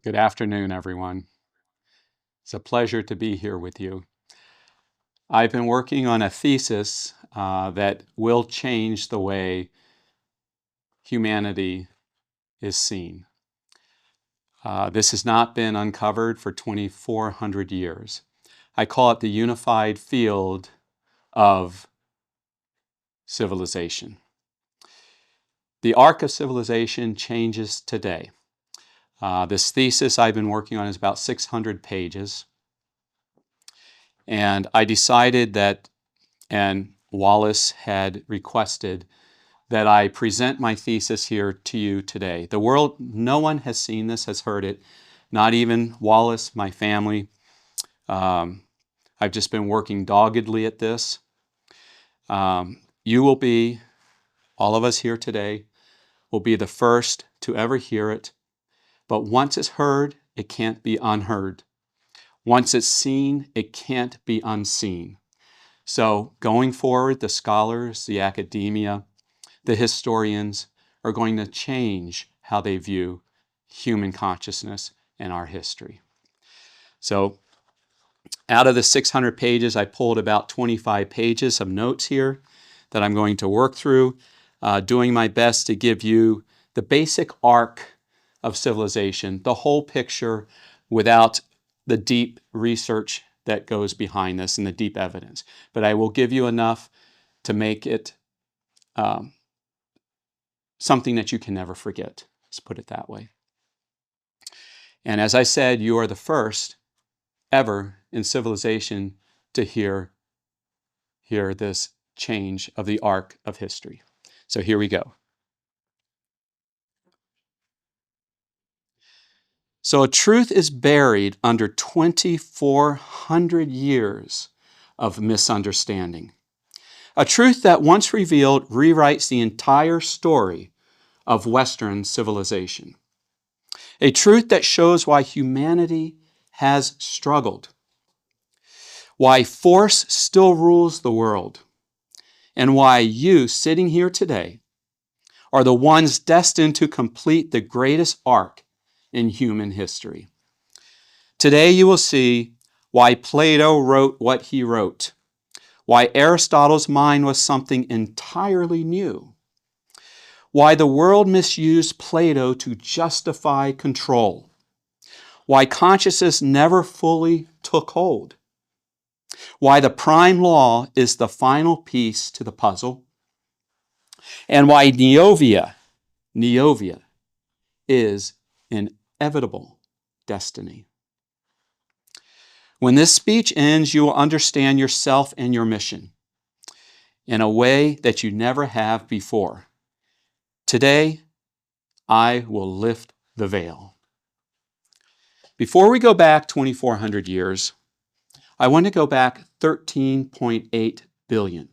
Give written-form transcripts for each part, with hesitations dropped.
Good afternoon, everyone. It's a pleasure to be here with you. I've been working on a thesis that will change the way humanity is seen. This has not been uncovered for 2,400 years. I call it the unified field of civilization. The arc of civilization changes today. This thesis I've been working on is about 600 pages. And I decided that, and Wallace had requested that I present my thesis here to you today. The world, no one has seen this, has heard it, not even Wallace, my family. I've just been working doggedly at this. You will be, all of us here today, will be the first to ever hear it. But once it's heard, it can't be unheard. Once it's seen, it can't be unseen. So going forward, the scholars, the academia, the historians are going to change how they view human consciousness and our history. So out of the 600 pages, I pulled about 25 pages of notes here that I'm going to work through, doing my best to give you the basic arc of civilization, the whole picture without the deep research that goes behind this and the deep evidence. But I will give you enough to make it something that you can never forget. Let's put it that way. And as I said, you are the first ever in civilization to hear this change of the arc of history. So here we go. So a truth is buried under 2,400 years of misunderstanding. A truth that once revealed rewrites the entire story of Western civilization. A truth that shows why humanity has struggled, why force still rules the world, and why you sitting here today are the ones destined to complete the greatest arc in human history. Today you will see why Plato wrote what he wrote, why Aristotle's mind was something entirely new, why the world misused Plato to justify control, why consciousness never fully took hold, why the prime law is the final piece to the puzzle, and why Neovia is inevitable destiny. When this speech ends, you will understand yourself and your mission in a way that you never have before. Today, I will lift the veil. Before we go back 2,400 years, I want to go back 13.8 billion.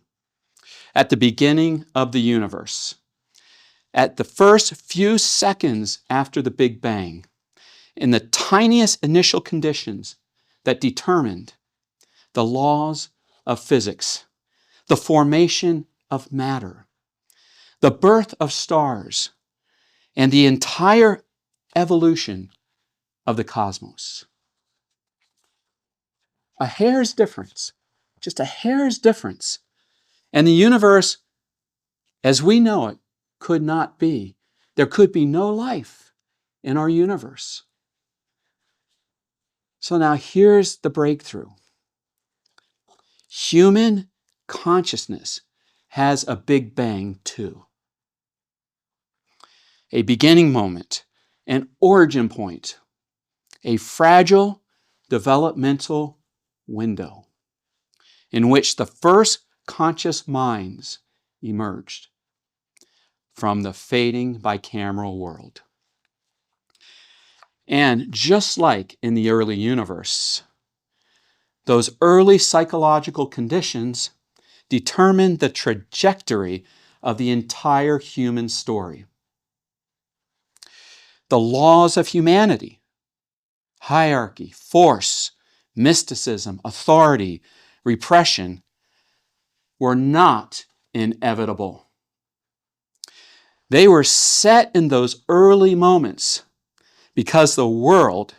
At the beginning of the universe, at the first few seconds after the Big Bang, in the tiniest initial conditions that determined the laws of physics, the formation of matter, the birth of stars, and the entire evolution of the cosmos. A hair's difference, just a hair's difference, and the universe, as we know it, could not be. There could be no life in our universe. So now here's the breakthrough. Human consciousness has a Big Bang too. A beginning moment, an origin point, a fragile developmental window in which the first conscious minds emerged from the fading bicameral world. And just like in the early universe, those early psychological conditions determined the trajectory of the entire human story. The laws of humanity, hierarchy, force, mysticism, authority, repression, were not inevitable. They were set in those early moments because the world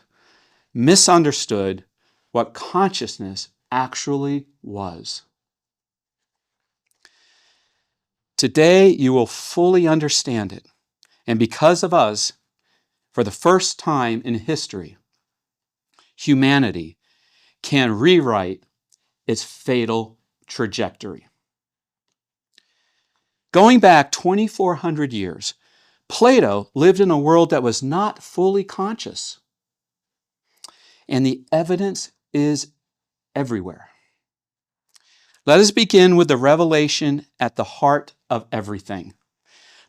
misunderstood what consciousness actually was. Today, you will fully understand it. And because of us, for the first time in history, humanity can rewrite its fatal trajectory. Going back 2,400 years, Plato lived in a world that was not fully conscious. And the evidence is everywhere. Let us begin with the revelation at the heart of everything.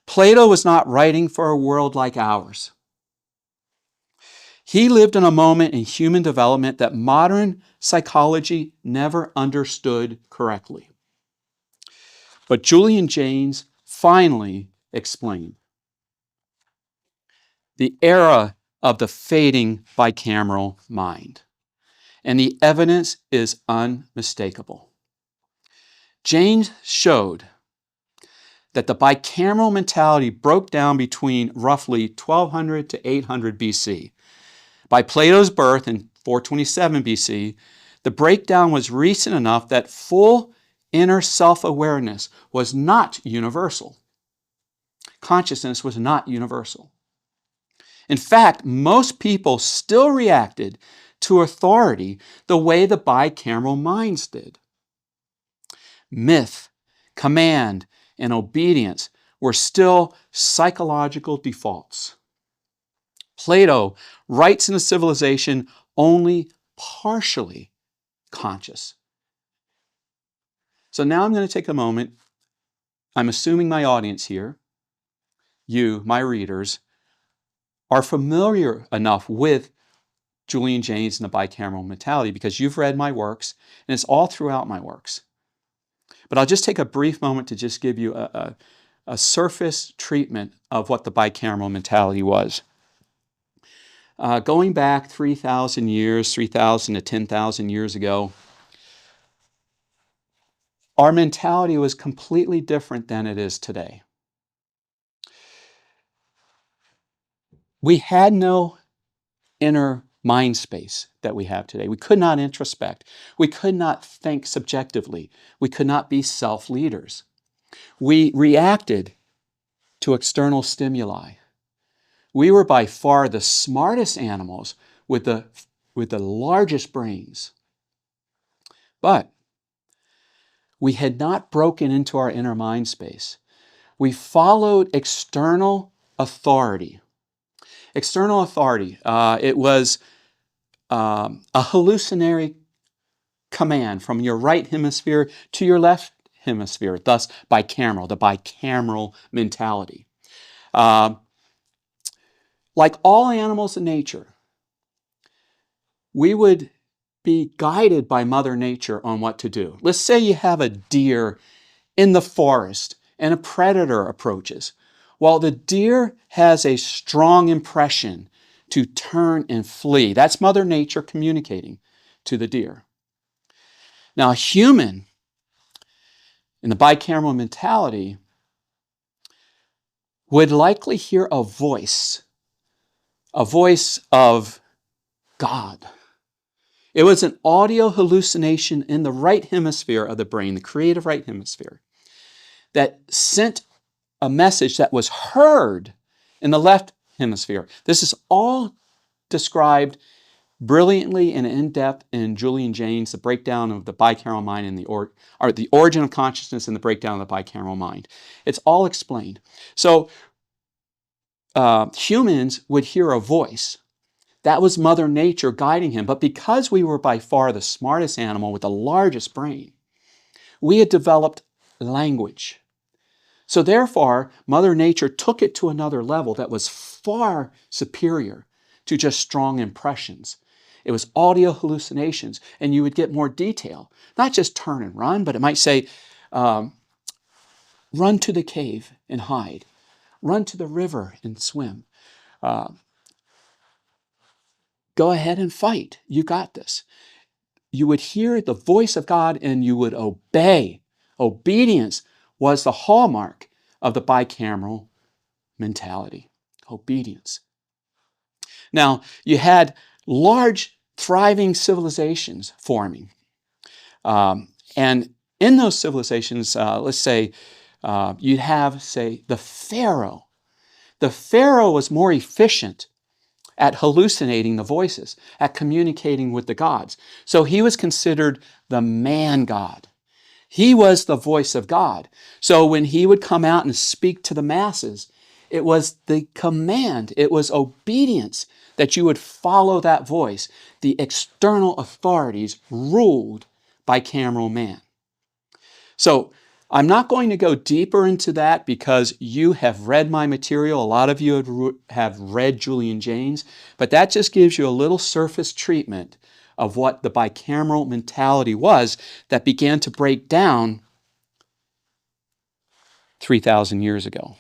Plato was not writing for a world like ours. He lived in a moment in human development that modern psychology never understood correctly. But Julian Jaynes finally explained. The era of the fading bicameral mind. And the evidence is unmistakable. Jaynes showed that the bicameral mentality broke down between roughly 1200 to 800 BC. By Plato's birth in 427 BC, the breakdown was recent enough that full inner self-awareness was not universal. Consciousness was not universal. In fact, most people still reacted to authority the way the bicameral minds did. Myth, command, and obedience were still psychological defaults. Plato writes in a civilization only partially conscious. So now I'm going to take a moment. I'm assuming my audience here, you, my readers, are familiar enough with Julian Jaynes and the bicameral mentality because you've read my works, and it's all throughout my works. But I'll just take a brief moment to just give you a surface treatment of what the bicameral mentality was. Going back 3,000 years, 3,000 to 10,000 years ago, our mentality was completely different than it is today. We had no inner mind space that we have today. We could not introspect. We could not think subjectively. We could not be self-leaders. We reacted to external stimuli. We were by far the smartest animals with the largest brains. But we had not broken into our inner mind space. We followed external authority. External authority, it was a hallucinatory command from your right hemisphere to your left hemisphere, thus bicameral, the bicameral mentality. Like all animals in nature, we would be guided by Mother Nature on what to do. Let's say you have a deer in the forest and a predator approaches. Well, the deer has a strong impression to turn and flee. That's Mother Nature communicating to the deer. Now, a human in the bicameral mentality would likely hear a voice of God. It was an audio hallucination in the right hemisphere of the brain, the creative right hemisphere, that sent a message that was heard in the left hemisphere. This is all described brilliantly and in depth in Julian Jaynes, the breakdown of the bicameral mind and the origin of consciousness and the breakdown of the bicameral mind. It's all explained. So humans would hear a voice. That was Mother Nature guiding him. But because we were by far the smartest animal with the largest brain, we had developed language. So therefore, Mother Nature took it to another level that was far superior to just strong impressions. It was audio hallucinations, and you would get more detail. Not just turn and run, but it might say, run to the cave and hide. Run to the river and swim. Go ahead and fight. You got this. You would hear the voice of God and you would obey. Obedience was the hallmark of the bicameral mentality. Obedience. Now, you had large, thriving civilizations forming. And in those civilizations, let's say, you'd have, say, the Pharaoh. The Pharaoh was more efficient at hallucinating the voices, at communicating with the gods. So he was considered the man god. He was the voice of God. So when he would come out and speak to the masses, it was the command, it was obedience that you would follow that voice. The external authorities ruled bicameral man. So I'm not going to go deeper into that because you have read my material. A lot of you have read Julian Jaynes, but that just gives you a little surface treatment of what the bicameral mentality was that began to break down 3,000 years ago.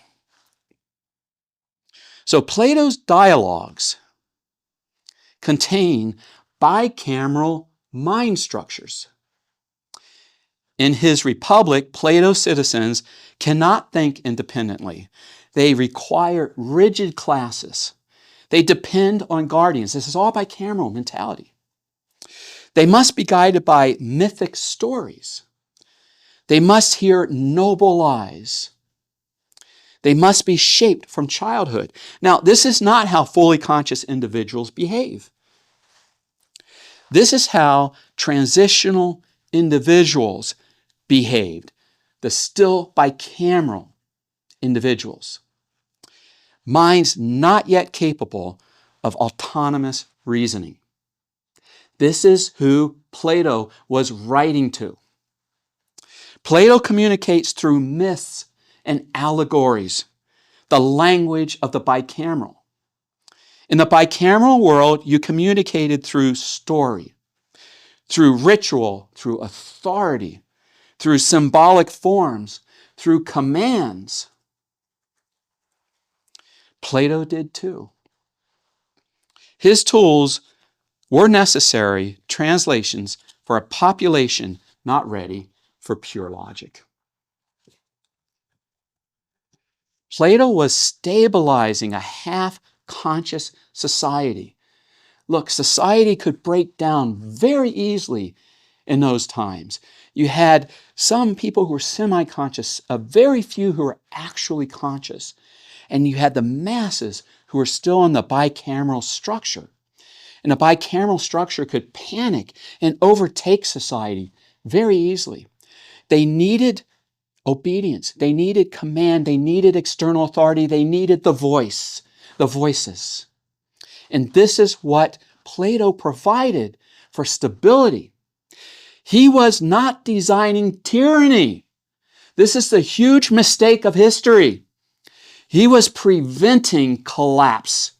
So Plato's dialogues contain bicameral mind structures. In his Republic, Plato's citizens cannot think independently. They require rigid classes. They depend on guardians. This is all bicameral mentality. They must be guided by mythic stories. They must hear noble lies. They must be shaped from childhood. Now, this is not how fully conscious individuals behave. This is how transitional individuals behaved, the still bicameral individuals. Minds not yet capable of autonomous reasoning. This is who Plato was writing to. Plato communicates through myths and allegories, the language of the bicameral. In the bicameral world, you communicated through story, through ritual, through authority, through symbolic forms, through commands. Plato did too. His tools were necessary translations for a population not ready for pure logic. Plato was stabilizing a half-conscious society. Look, society could break down very easily in those times. You had some people who were semi-conscious, a very few who were actually conscious, and you had the masses who were still in the bicameral structure. And the bicameral structure could panic and overtake society very easily. They needed obedience. They needed command. They needed external authority. They needed the voices. And this is what Plato provided for stability. He was not designing tyranny. This is the huge mistake of history. He was preventing collapse.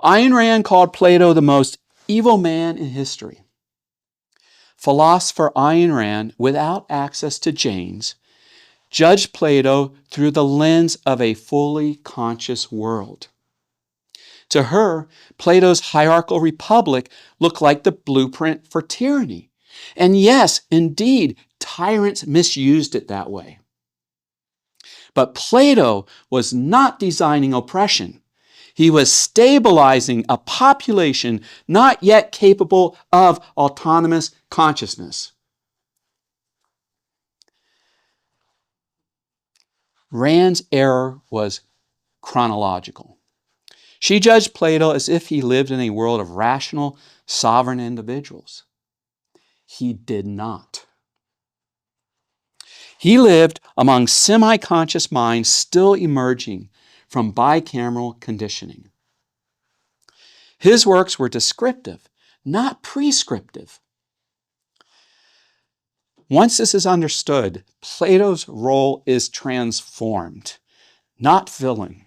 Ayn Rand called Plato the most evil man in history. Philosopher Ayn Rand, without access to Jaynes, judged Plato through the lens of a fully conscious world. To her, Plato's hierarchical republic looked like the blueprint for tyranny. And yes, indeed, tyrants misused it that way. But Plato was not designing oppression. He was stabilizing a population not yet capable of autonomous consciousness. Rand's error was chronological. She judged Plato as if he lived in a world of rational, sovereign individuals. He did not. He lived among semi-conscious minds still emerging from bicameral conditioning. His works were descriptive, not prescriptive. Once this is understood, Plato's role is transformed, not villain,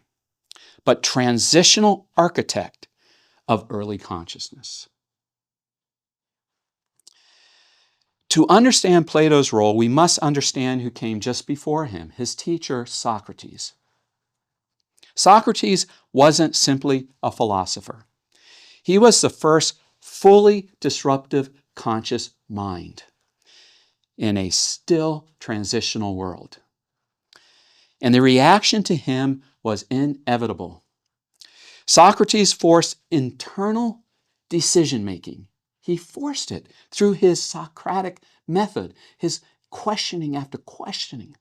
but transitional architect of early consciousness. To understand Plato's role, we must understand who came just before him, his teacher, Socrates. Socrates wasn't simply a philosopher. He was the first fully disruptive conscious mind in a still transitional world. And the reaction to him was inevitable. Socrates forced internal decision-making. He forced it through his Socratic method, his questioning after questioning.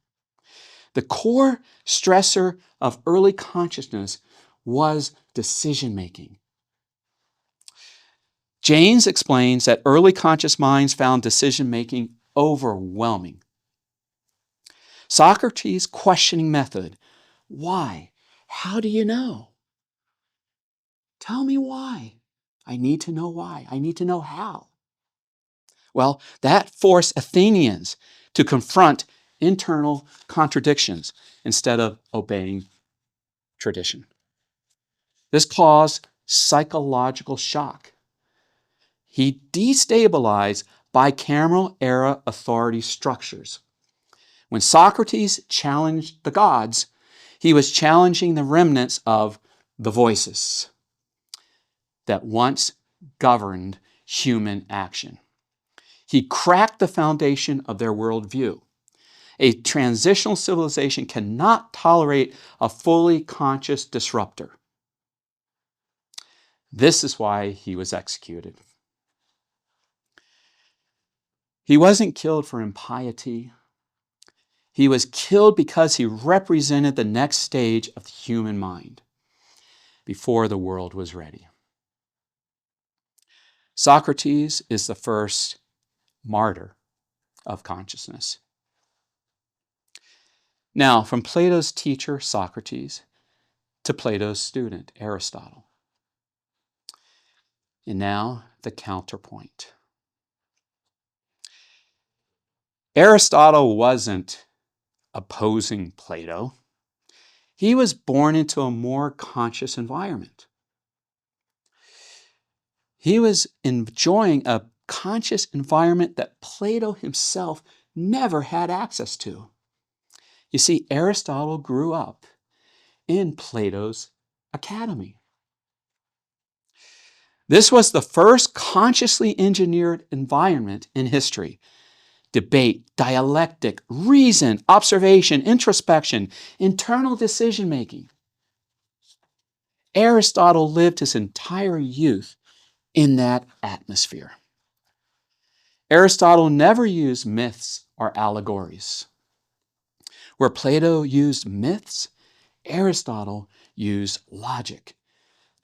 The core stressor of early consciousness was decision-making. James explains that early conscious minds found decision-making overwhelming. Socrates' questioning method, why? How do you know? Tell me why. I need to know why. I need to know how. Well, that forced Athenians to confront internal contradictions instead of obeying tradition. This caused psychological shock. He destabilized bicameral era authority structures. When Socrates challenged the gods, he was challenging the remnants of the voices that once governed human action. He cracked the foundation of their worldview. A transitional civilization cannot tolerate a fully conscious disruptor. This is why he was executed. He wasn't killed for impiety. He was killed because he represented the next stage of the human mind before the world was ready. Socrates is the first martyr of consciousness. Now, from Plato's teacher, Socrates, to Plato's student, Aristotle. And now, the counterpoint. Aristotle wasn't opposing Plato. He was born into a more conscious environment. He was enjoying a conscious environment that Plato himself never had access to. You see, Aristotle grew up in Plato's academy. This was the first consciously engineered environment in history. Debate, dialectic, reason, observation, introspection, internal decision-making. Aristotle lived his entire youth in that atmosphere. Aristotle never used myths or allegories. Where Plato used myths, Aristotle used logic,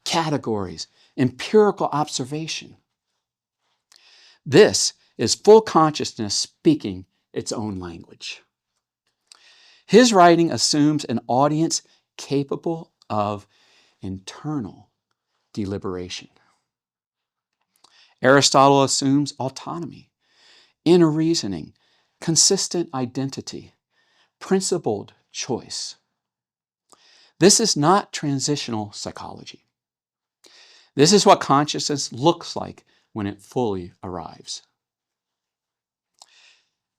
categories, empirical observation. This is full consciousness speaking its own language. His writing assumes an audience capable of internal deliberation. Aristotle assumes autonomy, inner reasoning, consistent identity, principled choice. This is not transitional psychology. This is what consciousness looks like when it fully arrives.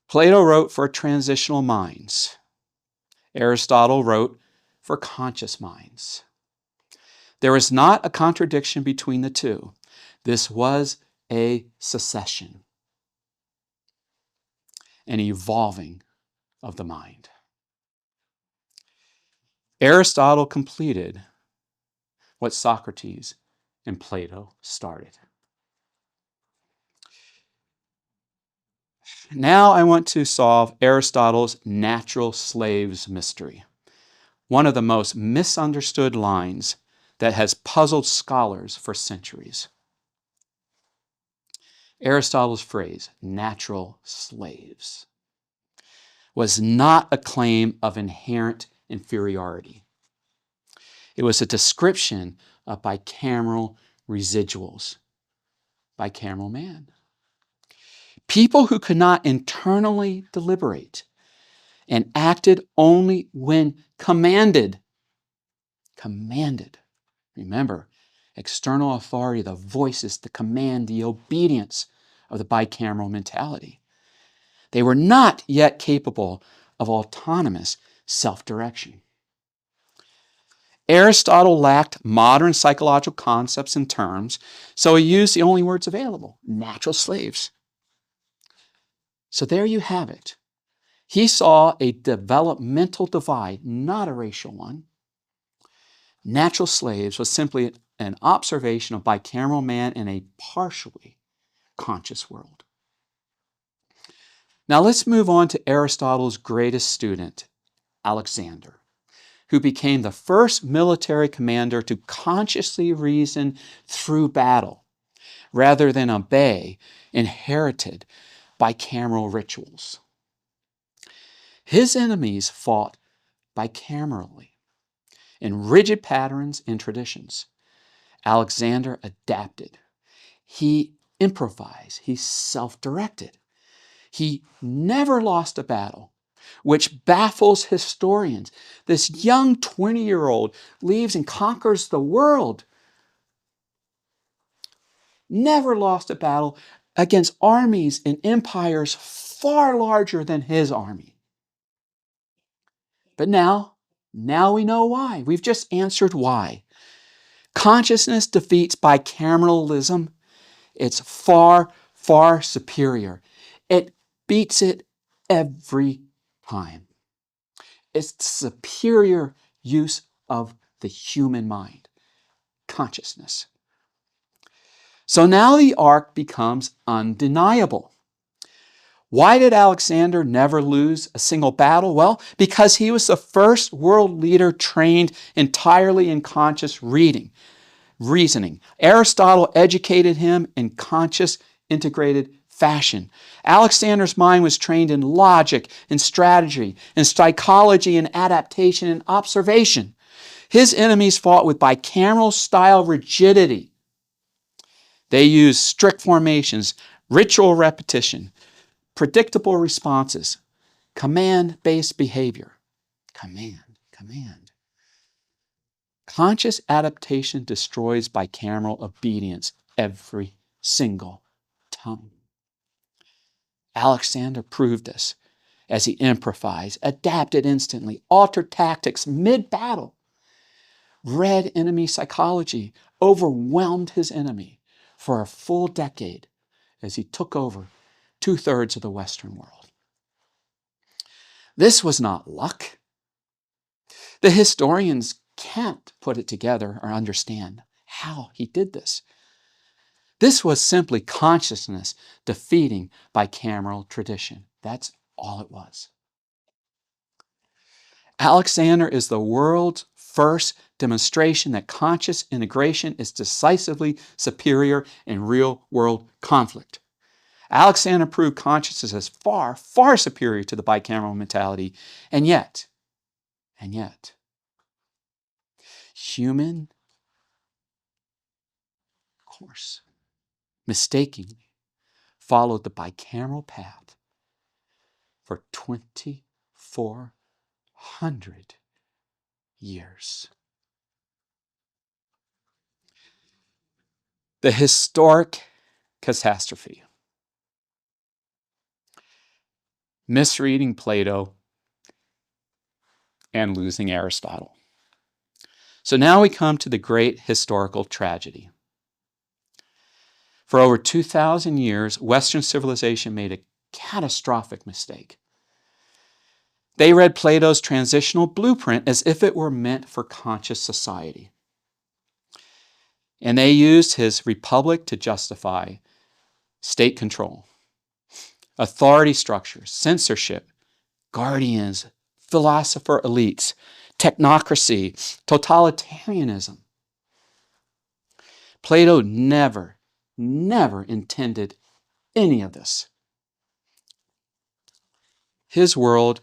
Plato wrote for transitional minds. Aristotle wrote for conscious minds. There is not a contradiction between the two. This was a succession, an evolving of the mind. Aristotle completed what Socrates and Plato started. Now I want to solve Aristotle's natural slaves mystery, one of the most misunderstood lines that has puzzled scholars for centuries. Aristotle's phrase, natural slaves, was not a claim of inherent inferiority. It was a description of bicameral residuals, bicameral man. People who could not internally deliberate and acted only when commanded. Commanded. Remember, external authority, the voices, the command, the obedience of the bicameral mentality. They were not yet capable of autonomous self-direction. Aristotle lacked modern psychological concepts and terms, so he used the only words available, natural slaves. So there you have it. He saw a developmental divide, not a racial one. Natural Slaves was simply an observation of bicameral man in a partially conscious world. Now let's move on to Aristotle's greatest student, Alexander, who became the first military commander to consciously reason through battle rather than obey inherited bicameral rituals. His enemies fought bicamerally in rigid patterns and traditions. Alexander adapted. He improvised. He self-directed. He never lost a battle, which baffles historians. This young 20-year-old leaves and conquers the world. Never lost a battle against armies and empires far larger than his army. But now we know why. We've just answered why. Consciousness defeats bicameralism. It's far, far superior. It beats it every time. It's the superior use of the human mind, consciousness. So now the arc becomes undeniable. Why did Alexander never lose a single battle? Well, because he was the first world leader trained entirely in conscious reasoning. Aristotle educated him in conscious, integrated fashion. Alexander's mind was trained in logic and strategy, in psychology and adaptation and observation. His enemies fought with bicameral style rigidity. They used strict formations, ritual repetition, predictable responses, command-based behavior. Command. Conscious adaptation destroys bicameral obedience every single time. Alexander proved this as he improvised, adapted instantly, altered tactics mid-battle, read enemy psychology, overwhelmed his enemy for a full decade as he took over 2/3 of the Western world. This was not luck. The historians can't put it together or understand how he did this. This was simply consciousness defeating bicameral tradition. That's all it was. Alexander is the world's first demonstration that conscious integration is decisively superior in real-world conflict. Alexander proved consciousness is far, far superior to the bicameral mentality, and yet, human, of course, mistakenly followed the bicameral path for 2,400 years. The historic catastrophe. Misreading Plato and losing Aristotle. So now we come to the great historical tragedy. For over 2,000 years, Western civilization made a catastrophic mistake. They read Plato's transitional blueprint as if it were meant for conscious society. And they used his Republic to justify state control, authority structures, censorship, guardians, philosopher elites, technocracy, totalitarianism. Plato never intended any of this. His world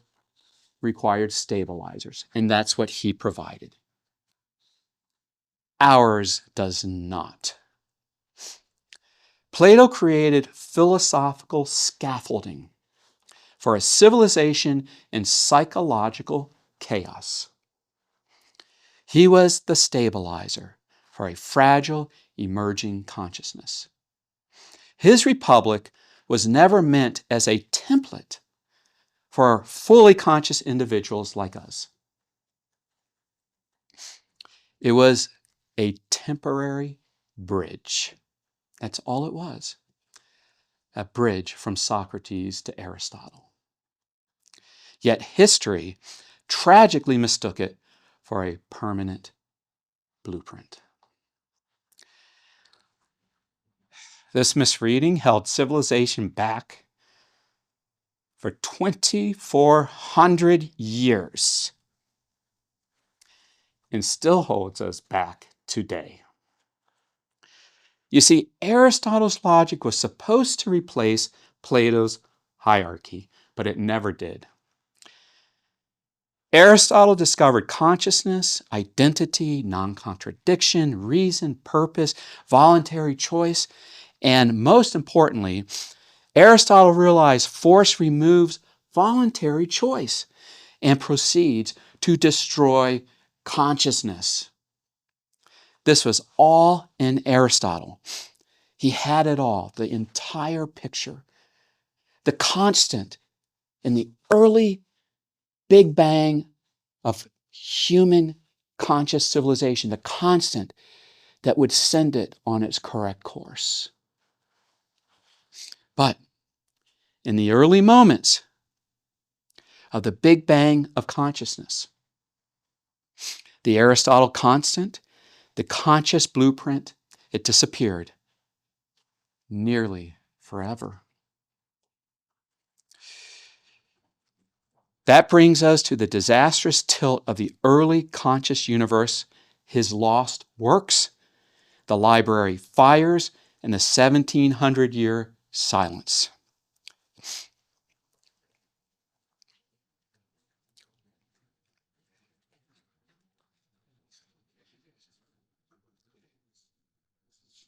required stabilizers, and that's what he provided. Ours does not. Plato created philosophical scaffolding for a civilization in psychological chaos. He was the stabilizer for a fragile, emerging consciousness. His republic was never meant as a template for fully conscious individuals like us. It was a temporary bridge. That's all it was. A bridge from Socrates to Aristotle. Yet history tragically mistook it for a permanent blueprint. This misreading held civilization back for 2,400 years and still holds us back today. You see, Aristotle's logic was supposed to replace Plato's hierarchy, but it never did. Aristotle discovered consciousness, identity, non-contradiction, reason, purpose, voluntary choice, and most importantly, Aristotle realized force removes voluntary choice and proceeds to destroy consciousness. This was all in Aristotle. He had it all, the entire picture. The constant in the early Big Bang of human conscious civilization, the constant that would send it on its correct course. But in the early moments of the Big Bang of consciousness, the Aristotle constant, the conscious blueprint, it disappeared nearly forever. That brings us to the disastrous tilt of the early conscious universe, his lost works, the library fires, and the 1700-year silence.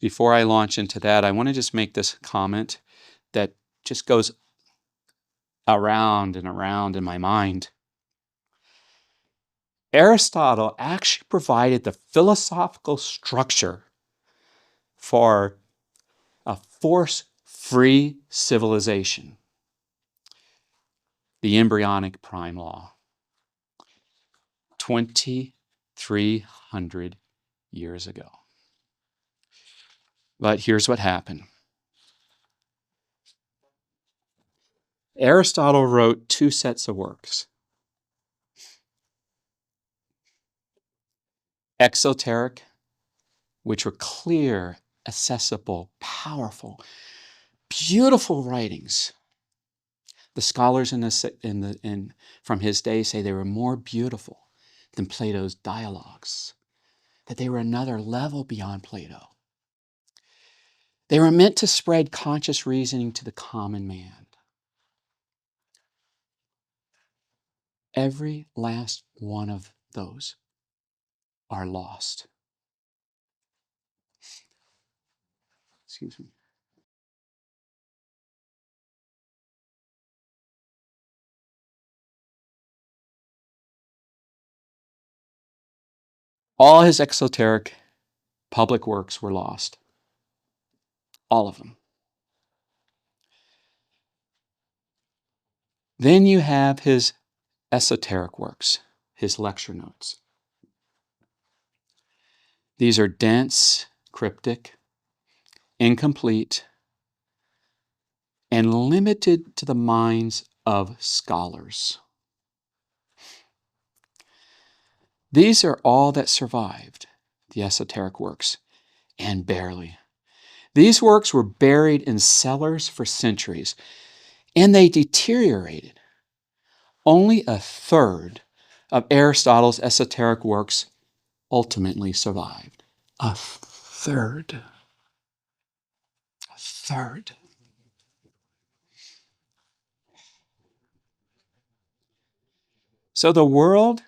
Before I launch into that, I want to just make this comment that just goes around and around in my mind. Aristotle actually provided the philosophical structure for a force-free civilization, the embryonic prime law, 2,300 years ago. But here's what happened. Aristotle wrote 2 sets of works. Exoteric, which were clear, accessible, powerful, beautiful writings. The scholars from his day say they were more beautiful than Plato's dialogues, that they were another level beyond Plato. They were meant to spread conscious reasoning to the common man. Every last one of those are lost. Excuse me. All his exoteric public works were lost. All of them. Then you have his esoteric works, his lecture notes. These are dense, cryptic, incomplete, and limited to the minds of scholars. These are all that survived, the esoteric works, and barely. These works were buried in cellars for centuries, and they deteriorated. Only a third of Aristotle's esoteric works ultimately survived. A third. A third. So the world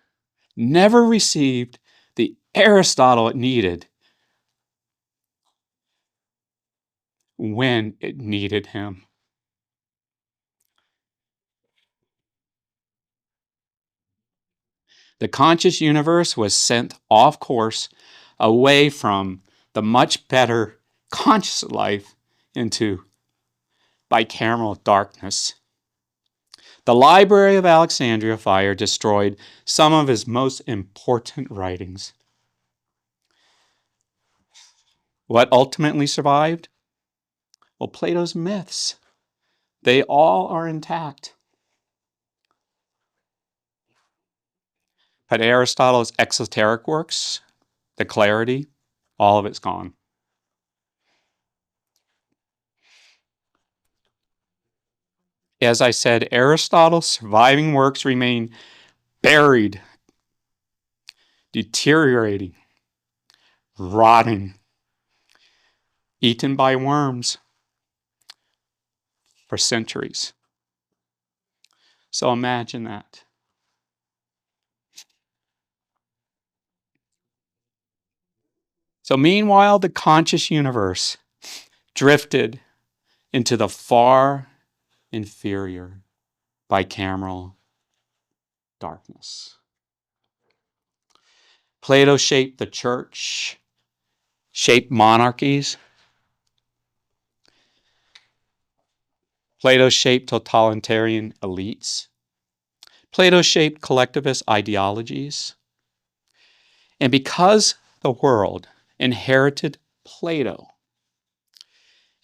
never received the Aristotle it needed when it needed him. The conscious universe was sent off course away from the much better conscious life into bicameral darkness. The Library of Alexandria fire destroyed some of his most important writings. What ultimately survived? Well, Plato's myths. They all are intact. But Aristotle's exoteric works, the clarity, all of it's gone. As I said, Aristotle's surviving works remain buried, deteriorating, rotting, eaten by worms for centuries. So imagine that. So meanwhile, the conscious universe drifted into the far inferior bicameral darkness. Plato shaped the church, shaped monarchies. Plato shaped totalitarian elites. Plato shaped collectivist ideologies. And because the world inherited Plato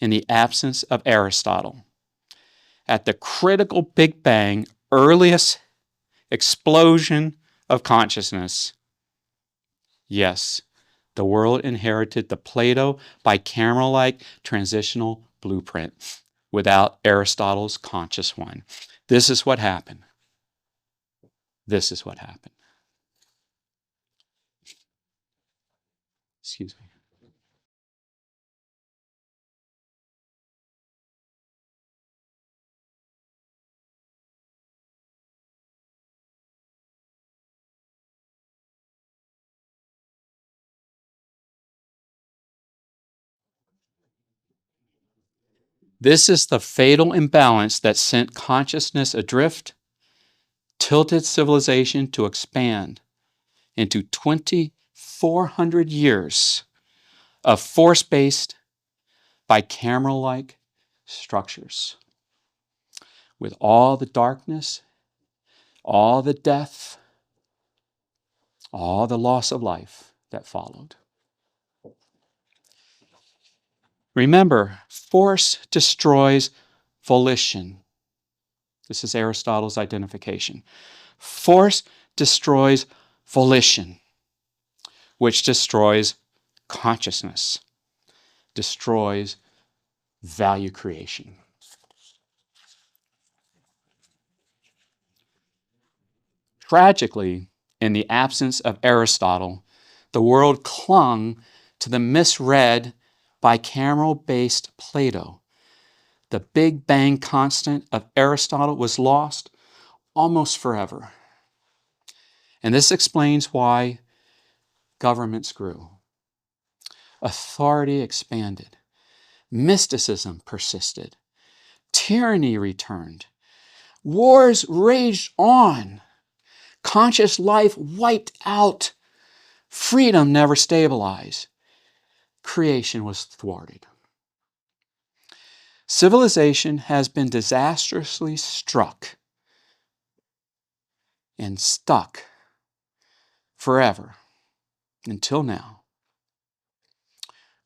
in the absence of Aristotle, at the critical Big Bang, earliest explosion of consciousness, yes, the world inherited the Plato bicameral-like transitional blueprint without Aristotle's conscious one. This is what happened. This is what happened. Excuse me. This is the fatal imbalance that sent consciousness adrift, tilted civilization to expand into 2,400 years of force-based, bicameral-like structures. With all the darkness, all the death, all the loss of life that followed. Remember, force destroys volition. This is Aristotle's identification. Force destroys volition, which destroys consciousness, destroys value creation. Tragically, in the absence of Aristotle, the world clung to the misread bicameral-based Plato. The Big Bang constant of Aristotle was lost almost forever. And this explains why governments grew, authority expanded, mysticism persisted, tyranny returned, wars raged on, conscious life wiped out, freedom never stabilized, creation was thwarted. Civilization has been disastrously struck and stuck forever, until now,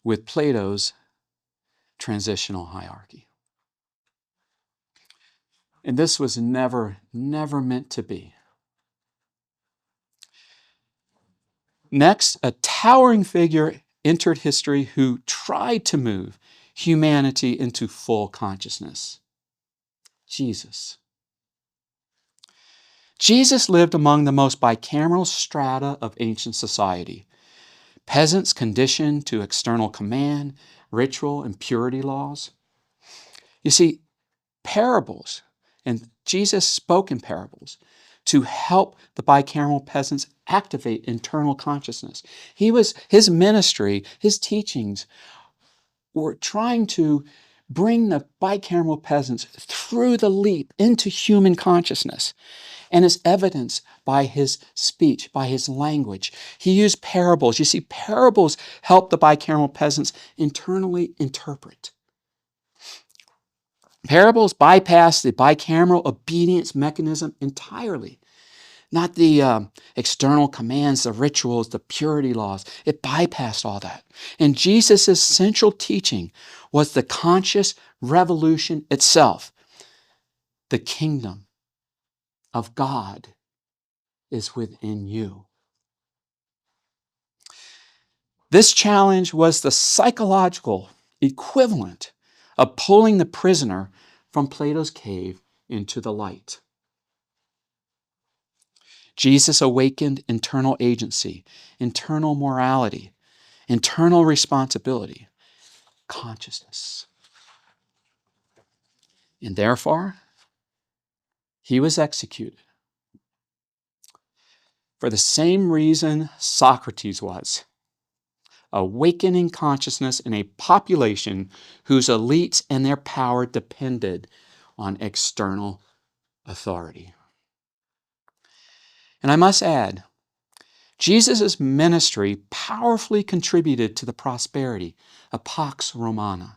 with Plato's transitional hierarchy. And this was never meant to be. Next, a towering figure entered history who tried to move humanity into full consciousness. Jesus. Jesus lived among the most bicameral strata of ancient society. Peasants conditioned to external command, ritual, and purity laws. You see, parables, and Jesus spoke in parables to help the bicameral peasants activate internal consciousness. His ministry, his teachings were trying to bring the bicameral peasants through the leap into human consciousness. And is evidenced by his speech, by his language. He used parables. You see, parables help the bicameral peasants internally interpret. Parables bypass the bicameral obedience mechanism entirely. Not the external commands, the rituals, the purity laws. It bypassed all that. And Jesus' central teaching was the conscious revolution itself. The kingdom of God is within you. This challenge was the psychological equivalent of pulling the prisoner from Plato's cave into the light. Jesus awakened internal agency, internal morality, internal responsibility, consciousness. And therefore, he was executed for the same reason Socrates was, awakening consciousness in a population whose elites and their power depended on external authority. And I must add, Jesus' ministry powerfully contributed to the prosperity of Pax Romana,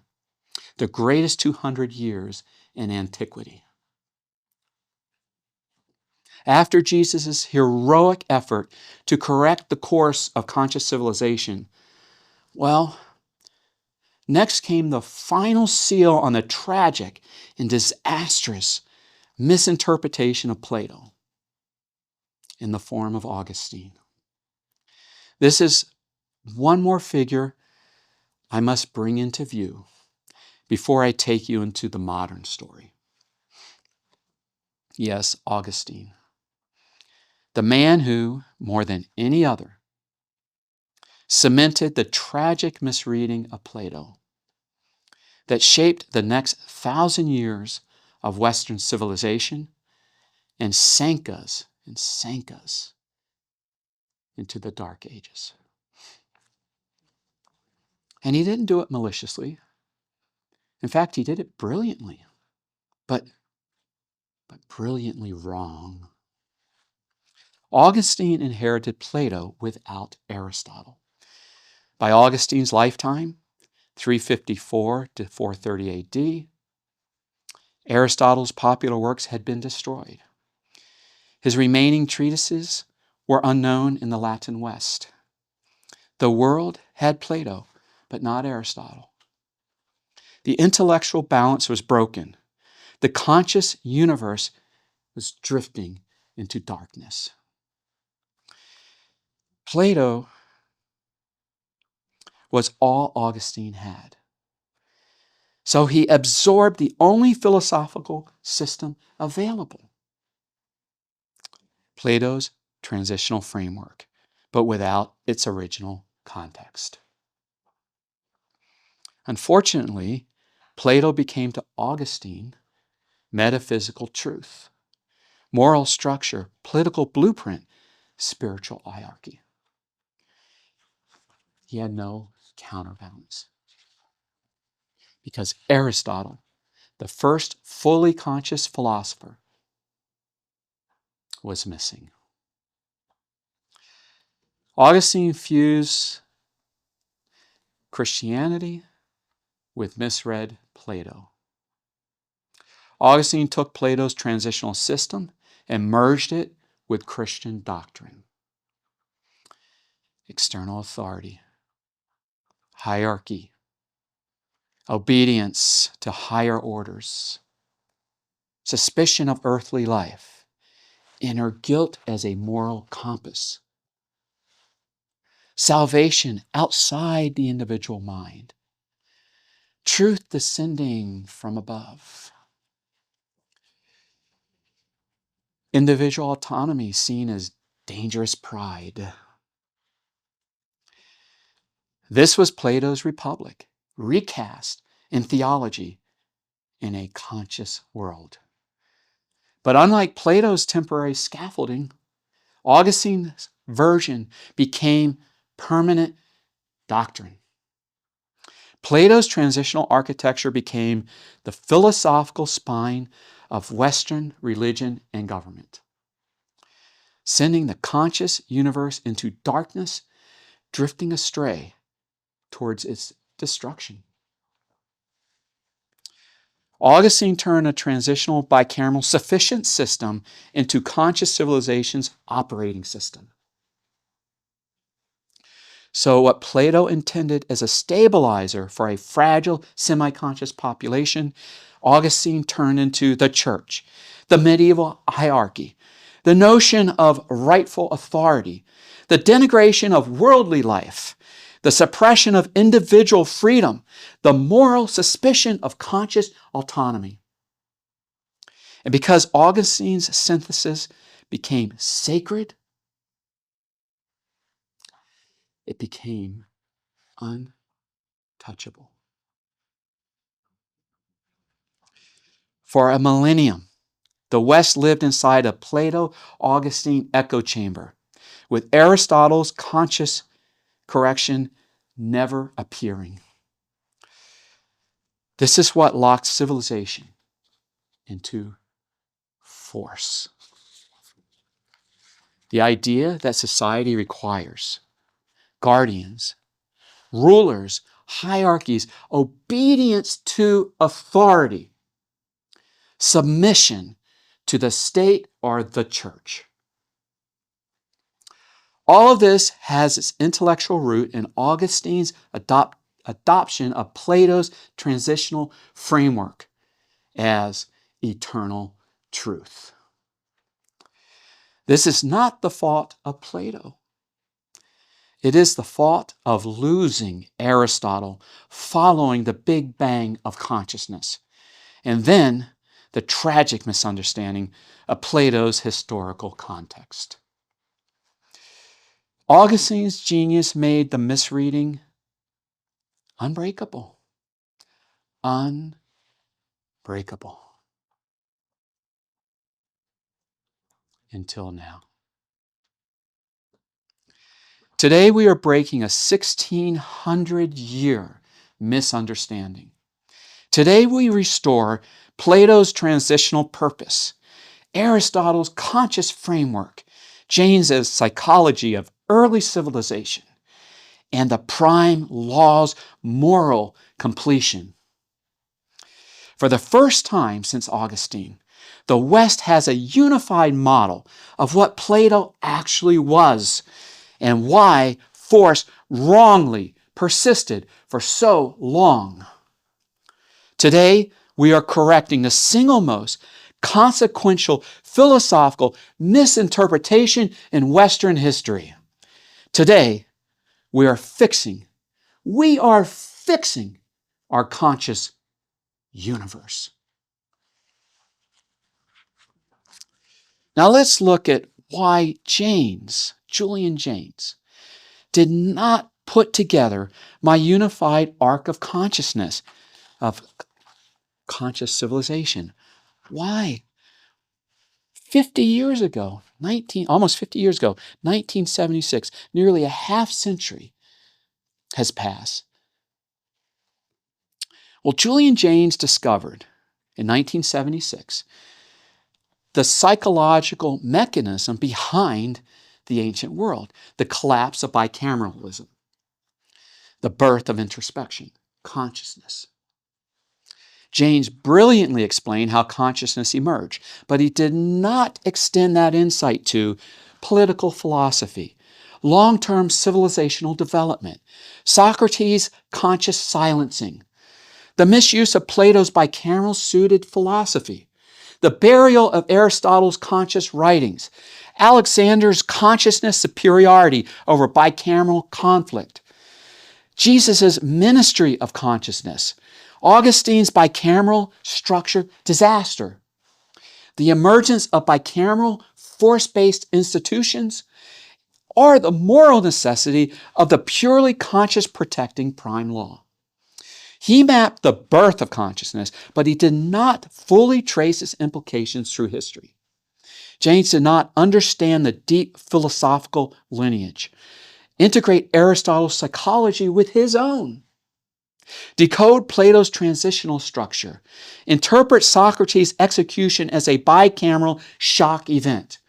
the greatest 200 years in antiquity. After Jesus' heroic effort to correct the course of conscious civilization, well, next came the final seal on the tragic and disastrous misinterpretation of Plato in the form of Augustine. This is one more figure I must bring into view before I take you into the modern story. Yes, Augustine. The man who, more than any other, cemented the tragic misreading of Plato that shaped the next 1,000 years of Western civilization and sank us into the Dark Ages. And he didn't do it maliciously. In fact, he did it brilliantly, but brilliantly wrong. Augustine inherited Plato without Aristotle. By Augustine's lifetime, 354 to 430 AD, Aristotle's popular works had been destroyed. His remaining treatises were unknown in the Latin West. The world had Plato, but not Aristotle. The intellectual balance was broken. The conscious universe was drifting into darkness. Plato was all Augustine had. So he absorbed the only philosophical system available, Plato's transitional framework, but without its original context. Unfortunately, Plato became to Augustine metaphysical truth, moral structure, political blueprint, spiritual hierarchy. He had no counterbalance. Because Aristotle, the first fully conscious philosopher, was missing. Augustine fused Christianity with misread Plato. Augustine took Plato's transitional system and merged it with Christian doctrine. External authority, hierarchy, obedience to higher orders, suspicion of earthly life, inner guilt as a moral compass, salvation outside the individual mind, truth descending from above, individual autonomy seen as dangerous pride. This was Plato's republic, recast in theology in a conscious world. But unlike Plato's temporary scaffolding, Augustine's version became permanent doctrine. Plato's transitional architecture became the philosophical spine of Western religion and government, sending the conscious universe into darkness, drifting astray towards its destruction. Augustine turned a transitional bicameral sufficient system into conscious civilization's operating system. So what Plato intended as a stabilizer for a fragile semi-conscious population, Augustine turned into the church, the medieval hierarchy, the notion of rightful authority, the denigration of worldly life, the suppression of individual freedom, the moral suspicion of conscious autonomy. And because Augustine's synthesis became sacred, it became untouchable. For a millennium, the West lived inside a Plato-Augustine echo chamber, with Aristotle's conscious correction never appearing. This is what locked civilization into force. The idea that society requires guardians, rulers, hierarchies, obedience to authority, submission to the state or the church. All of this has its intellectual root in Augustine's adoption of Plato's transitional framework as eternal truth. This is not the fault of Plato. It is the fault of losing Aristotle following the Big Bang of consciousness, and then the tragic misunderstanding of Plato's historical context. Augustine's genius made the misreading unbreakable. Unbreakable. Until now. Today we are breaking a 1600-year misunderstanding. Today we restore Plato's transitional purpose, Aristotle's conscious framework, James's psychology of early civilization, and the prime law's moral completion. For the first time since Augustine, the West has a unified model of what Plato actually was and why force wrongly persisted for so long. Today, we are correcting the single most consequential philosophical misinterpretation in Western history. Today, we are fixing our conscious universe. Now let's look at why Julian Jaynes, did not put together my unified arc of consciousness, of conscious civilization. Why? 50 years ago, almost 50 years ago, 1976, nearly a half century has passed. Well, Julian Jaynes discovered in 1976 the psychological mechanism behind the ancient world, the collapse of bicameralism, the birth of introspection, consciousness. Jaynes brilliantly explained how consciousness emerged, but he did not extend that insight to political philosophy, long-term civilizational development, Socrates' conscious silencing, the misuse of Plato's bicameral-suited philosophy, the burial of Aristotle's conscious writings, Alexander's consciousness superiority over bicameral conflict, Jesus' ministry of consciousness, Augustine's bicameral structure disaster, the emergence of bicameral force-based institutions, or the moral necessity of the purely conscious protecting prime law. He mapped the birth of consciousness, but he did not fully trace its implications through history. Jaynes did not understand the deep philosophical lineage, integrate Aristotle's psychology with his own, decode Plato's transitional structure, interpret Socrates' execution as a bicameral shock event,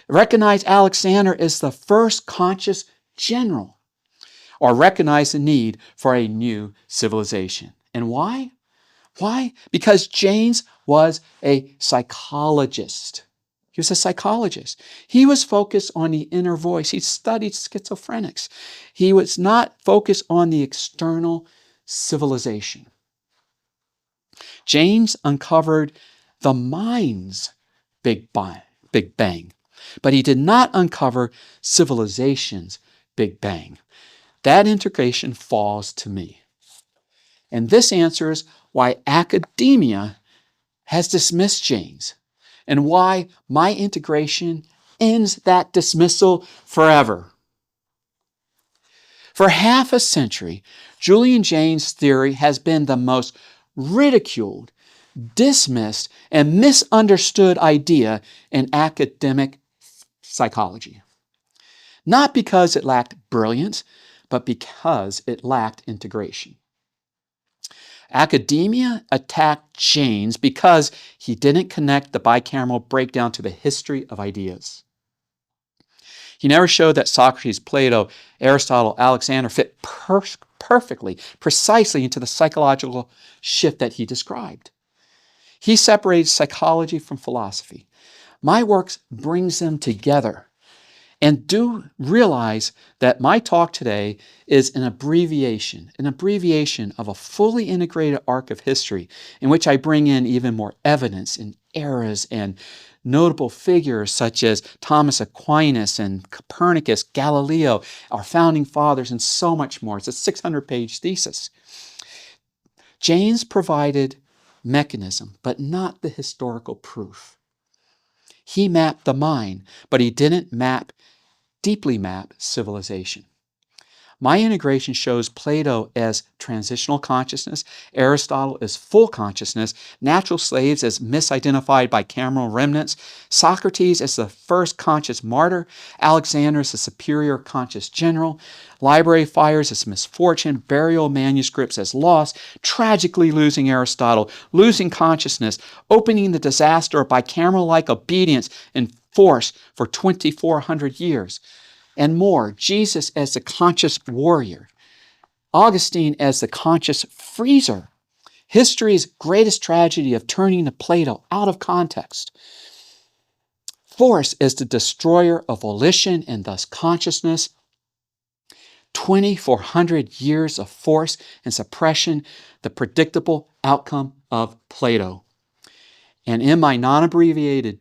recognize Alexander as the first conscious general, or recognize the need for a new civilization. And why? Why? Because Jaynes was a psychologist. He was a psychologist. He was focused on the inner voice. He studied schizophrenics. He was not focused on the external civilization. Jaynes uncovered the mind's Big Bang, but he did not uncover civilization's Big Bang. that integration falls to me. And this answers why academia has dismissed James and why my integration ends that dismissal forever. For half a century, Julian Jaynes' theory has been the most ridiculed, dismissed, and misunderstood idea in academic psychology. Not because it lacked brilliance, but because it lacked integration. Academia attacked Jaynes because he didn't connect the bicameral breakdown to the history of ideas. He never showed that Socrates, Plato, Aristotle, Alexander fit perfectly, precisely into the psychological shift that he described. He separated psychology from philosophy. My works brings them together. And do realize that my talk today is an abbreviation of a fully integrated arc of history in which I bring in even more evidence and eras and notable figures such as Thomas Aquinas and Copernicus, Galileo, our founding fathers, and so much more. It's a 600-page thesis. Jaynes provided mechanism, but not the historical proof. He mapped the mind, but he didn't deeply map civilization. My integration shows Plato as transitional consciousness, Aristotle as full consciousness, natural slaves as misidentified bicameral remnants, Socrates as the first conscious martyr, Alexander as the superior conscious general, library fires as misfortune, burial manuscripts as loss, tragically losing Aristotle, losing consciousness, opening the disaster of bicameral-like obedience and force for 2,400 years. And more, Jesus as the conscious warrior, Augustine as the conscious freezer, history's greatest tragedy of turning to Plato out of context, force as the destroyer of volition and thus consciousness, 2,400 years of force and suppression, the predictable outcome of Plato. And in my non-abbreviated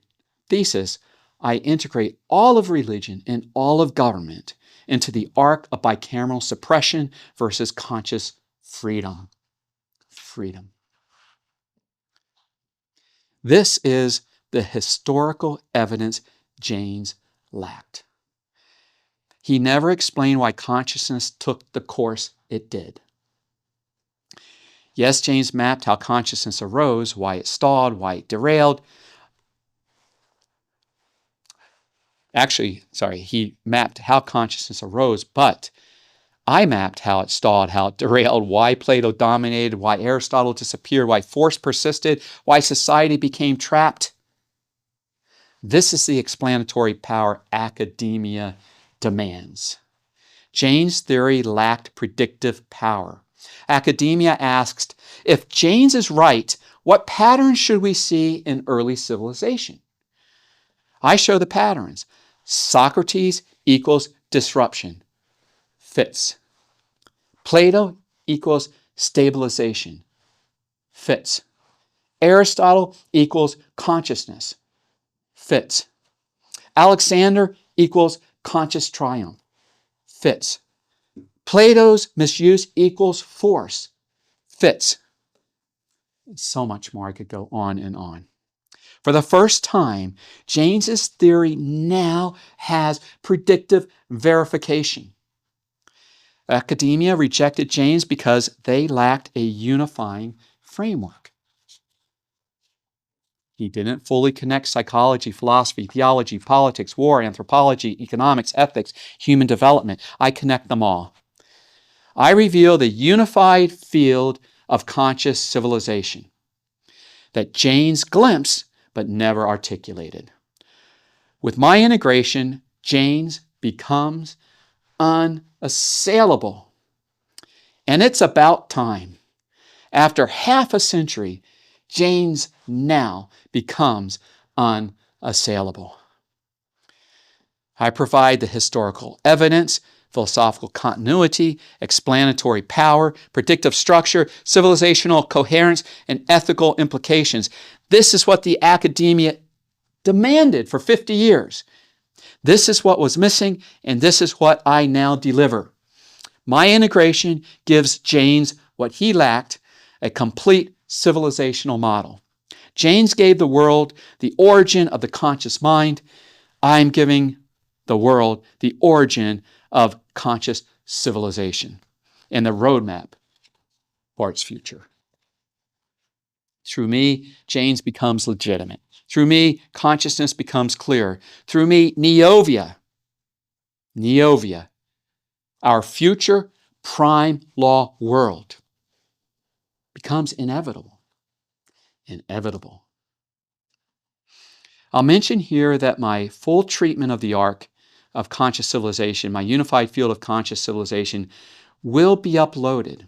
thesis, I integrate all of religion and all of government into the arc of bicameral suppression versus conscious freedom. This is the historical evidence Jaynes lacked. He never explained why consciousness took the course it did. Yes, Jaynes mapped how consciousness arose, why it stalled, why it derailed. He mapped how consciousness arose, but I mapped how it stalled, how it derailed, why Plato dominated, why Aristotle disappeared, why force persisted, why society became trapped. This is the explanatory power academia demands. Jaynes' theory lacked predictive power. Academia asked, if Jaynes is right, what patterns should we see in early civilization? I show the patterns. Socrates equals disruption. Fits. Plato equals stabilization. Fits. Aristotle equals consciousness. Fits. Alexander equals conscious triumph. Fits. Plato's misuse equals force. Fits. So much more. I could go on and on. For the first time, Jaynes' theory now has predictive verification. Academia rejected Jaynes because they lacked a unifying framework. He didn't fully connect psychology, philosophy, theology, politics, war, anthropology, economics, ethics, human development. I connect them all. I reveal the unified field of conscious civilization that Jaynes glimpsed but never articulated. With my integration, Jaynes becomes unassailable. And it's about time. After half a century, Jaynes now becomes unassailable. I provide the historical evidence, philosophical continuity, explanatory power, predictive structure, civilizational coherence, and ethical implications. This is what the academia demanded for 50 years. This is what was missing, and this is what I now deliver. My integration gives Jaynes what he lacked, a complete civilizational model. Jaynes gave the world the origin of the conscious mind. I'm giving the world the origin of conscious civilization and the roadmap for its future. Through me, Jaynes becomes legitimate. Through me, consciousness becomes clear. Through me, Neovia, our future prime law world, becomes inevitable. Inevitable. I'll mention here that my full treatment of the arc of conscious civilization, my unified field of conscious civilization, will be uploaded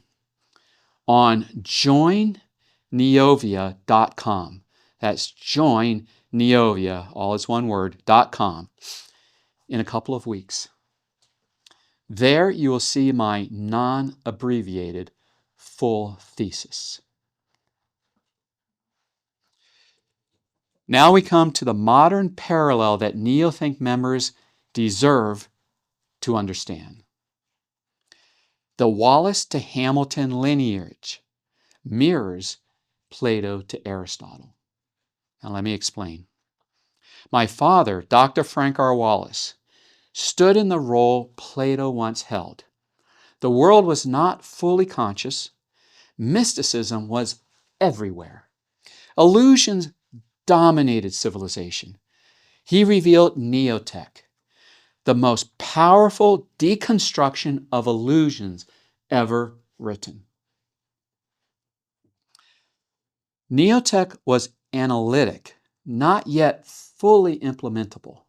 on joinneovia.com. That's joinneovia, all is one word, .com, in a couple of weeks. There you will see my non-abbreviated full thesis. Now we come to the modern parallel that Neothink members deserve to understand. The Wallace to Hamilton lineage mirrors Plato to Aristotle. Now let me explain. My father, Dr. Frank R. Wallace, stood in the role Plato once held. The world was not fully conscious. Mysticism was everywhere. Illusions dominated civilization. He revealed Neotech, the most powerful deconstruction of illusions ever written. Neotech was analytic, not yet fully implementable.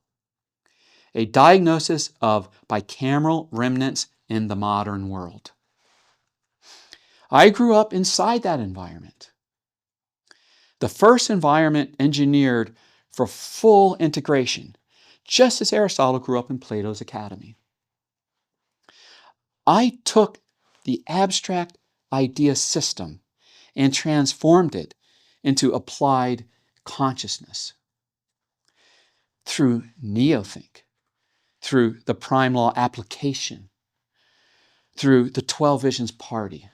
A diagnosis of bicameral remnants in the modern world. I grew up inside that environment. The first environment engineered for full integration, just as Aristotle grew up in Plato's academy. I took the abstract idea system and transformed it into applied consciousness through Neothink, through the prime law application, through the 12 Visions Party,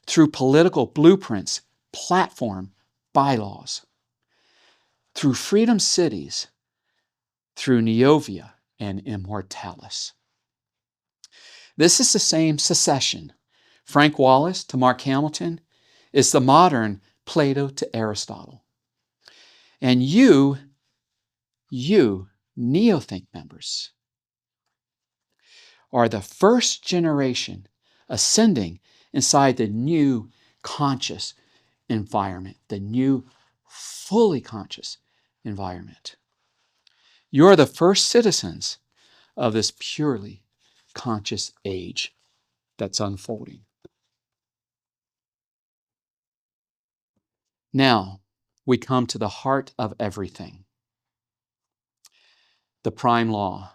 through political blueprints, platform, bylaws, through freedom cities, through Neovia and Immortalis. This is the same succession. Frank Wallace to Mark Hamilton is the modern Plato to Aristotle. And you Neothink members, are the first generation ascending inside the new conscious environment, the new fully conscious environment. You're the first citizens of this purely conscious age that's unfolding. Now, we come to the heart of everything. The prime law.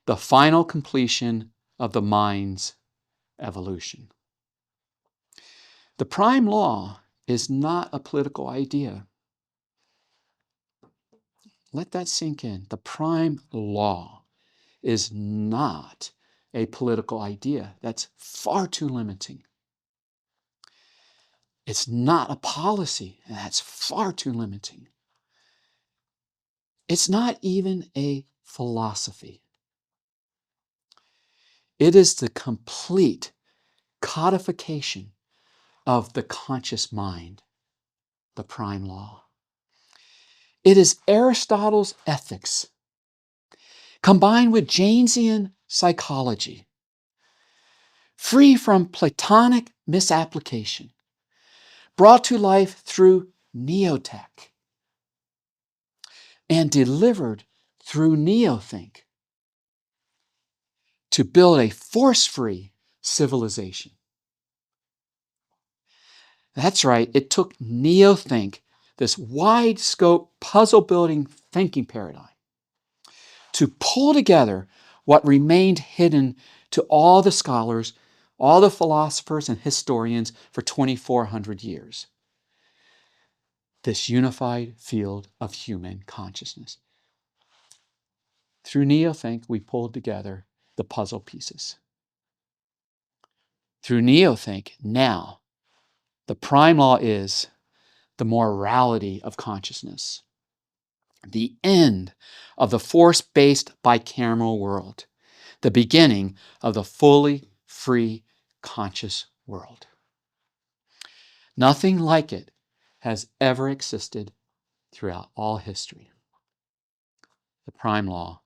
The final completion of the mind's evolution. The prime law is not a political idea. Let that sink in. The prime law is not a political idea. That's far too limiting. It's not a policy, and that's far too limiting. It's not even a philosophy. It is the complete codification of the conscious mind, the prime law. It is Aristotle's ethics combined with Jaynesian psychology, free from Platonic misapplication, brought to life through Neotech, and delivered through Neothink to build a force-free civilization. That's right, it took Neothink, this wide-scope, puzzle-building thinking paradigm, to pull together what remained hidden to all the scholars, all the philosophers and historians for 2,400 years. This unified field of human consciousness. Through Neothink, we pulled together the puzzle pieces. Through Neothink, now, the prime law is the morality of consciousness, the end of the force-based bicameral world, the beginning of the fully free conscious world. Nothing like it has ever existed throughout all history. The prime law.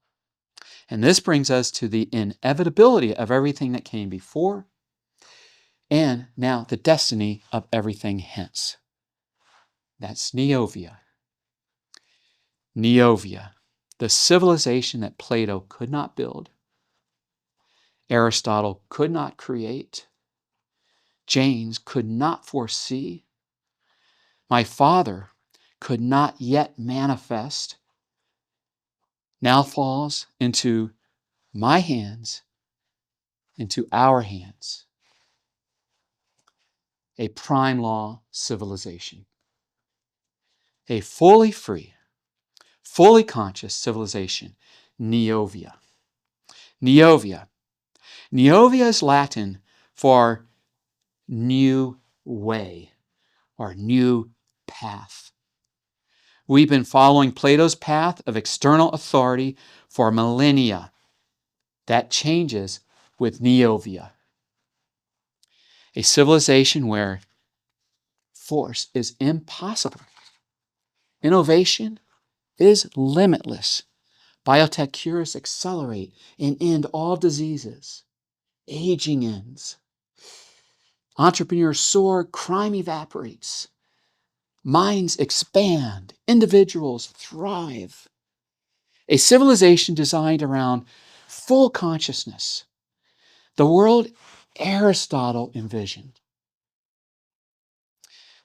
And this brings us to the inevitability of everything that came before, and now the destiny of everything hence. That's Neovia. Neovia, the civilization that Plato could not build, Aristotle could not create, James could not foresee, my father could not yet manifest, now falls into my hands, into our hands. A prime law civilization. A fully free, fully conscious civilization, Neovia. Neovia. Neovia is Latin for new way or new path. We've been following Plato's path of external authority for millennia. That changes with Neovia. A civilization where force is impossible. Innovation is limitless. Biotech cures accelerate and end all diseases. Aging ends. Entrepreneurs soar, crime evaporates. Minds expand. Individuals thrive. A civilization designed around full consciousness. The world Aristotle envisioned.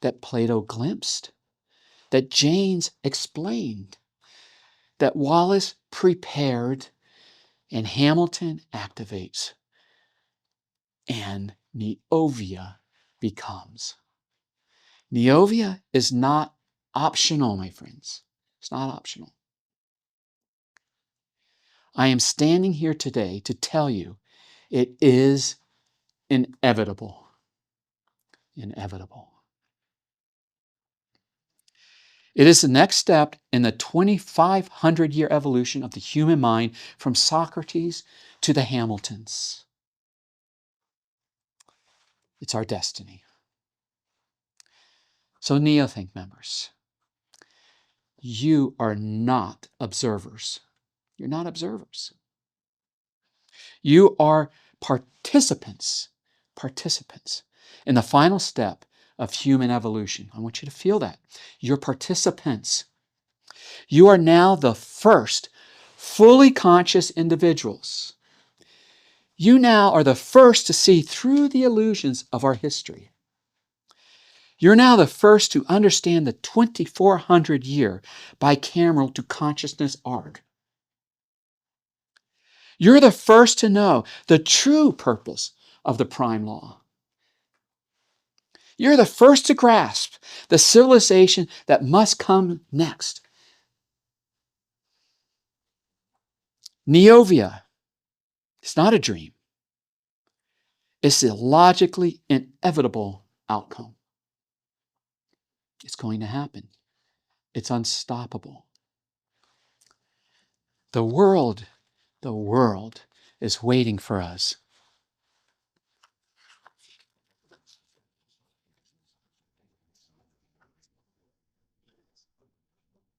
That Plato glimpsed. That James explained. That Wallace prepared and Hamilton activates. And Neovia becomes. Neovia is not optional, my friends. It's not optional. I am standing here today to tell you it is inevitable. Inevitable. It is the next step in the 2,500-year evolution of the human mind from Socrates to the Hamiltons. It's our destiny. So Neothink members, you are not observers. You're not observers. You are participants. Participants in the final step of human evolution. I want you to feel that. You're participants. You are now the first fully conscious individuals. You now are the first to see through the illusions of our history. You're now the first to understand the 2,400-year bicameral to consciousness arc. You're the first to know the true purpose of the prime law. You're the first to grasp the civilization that must come next. Neovia. It's not a dream. It's a logically inevitable outcome. It's going to happen. It's unstoppable. The world is waiting for us.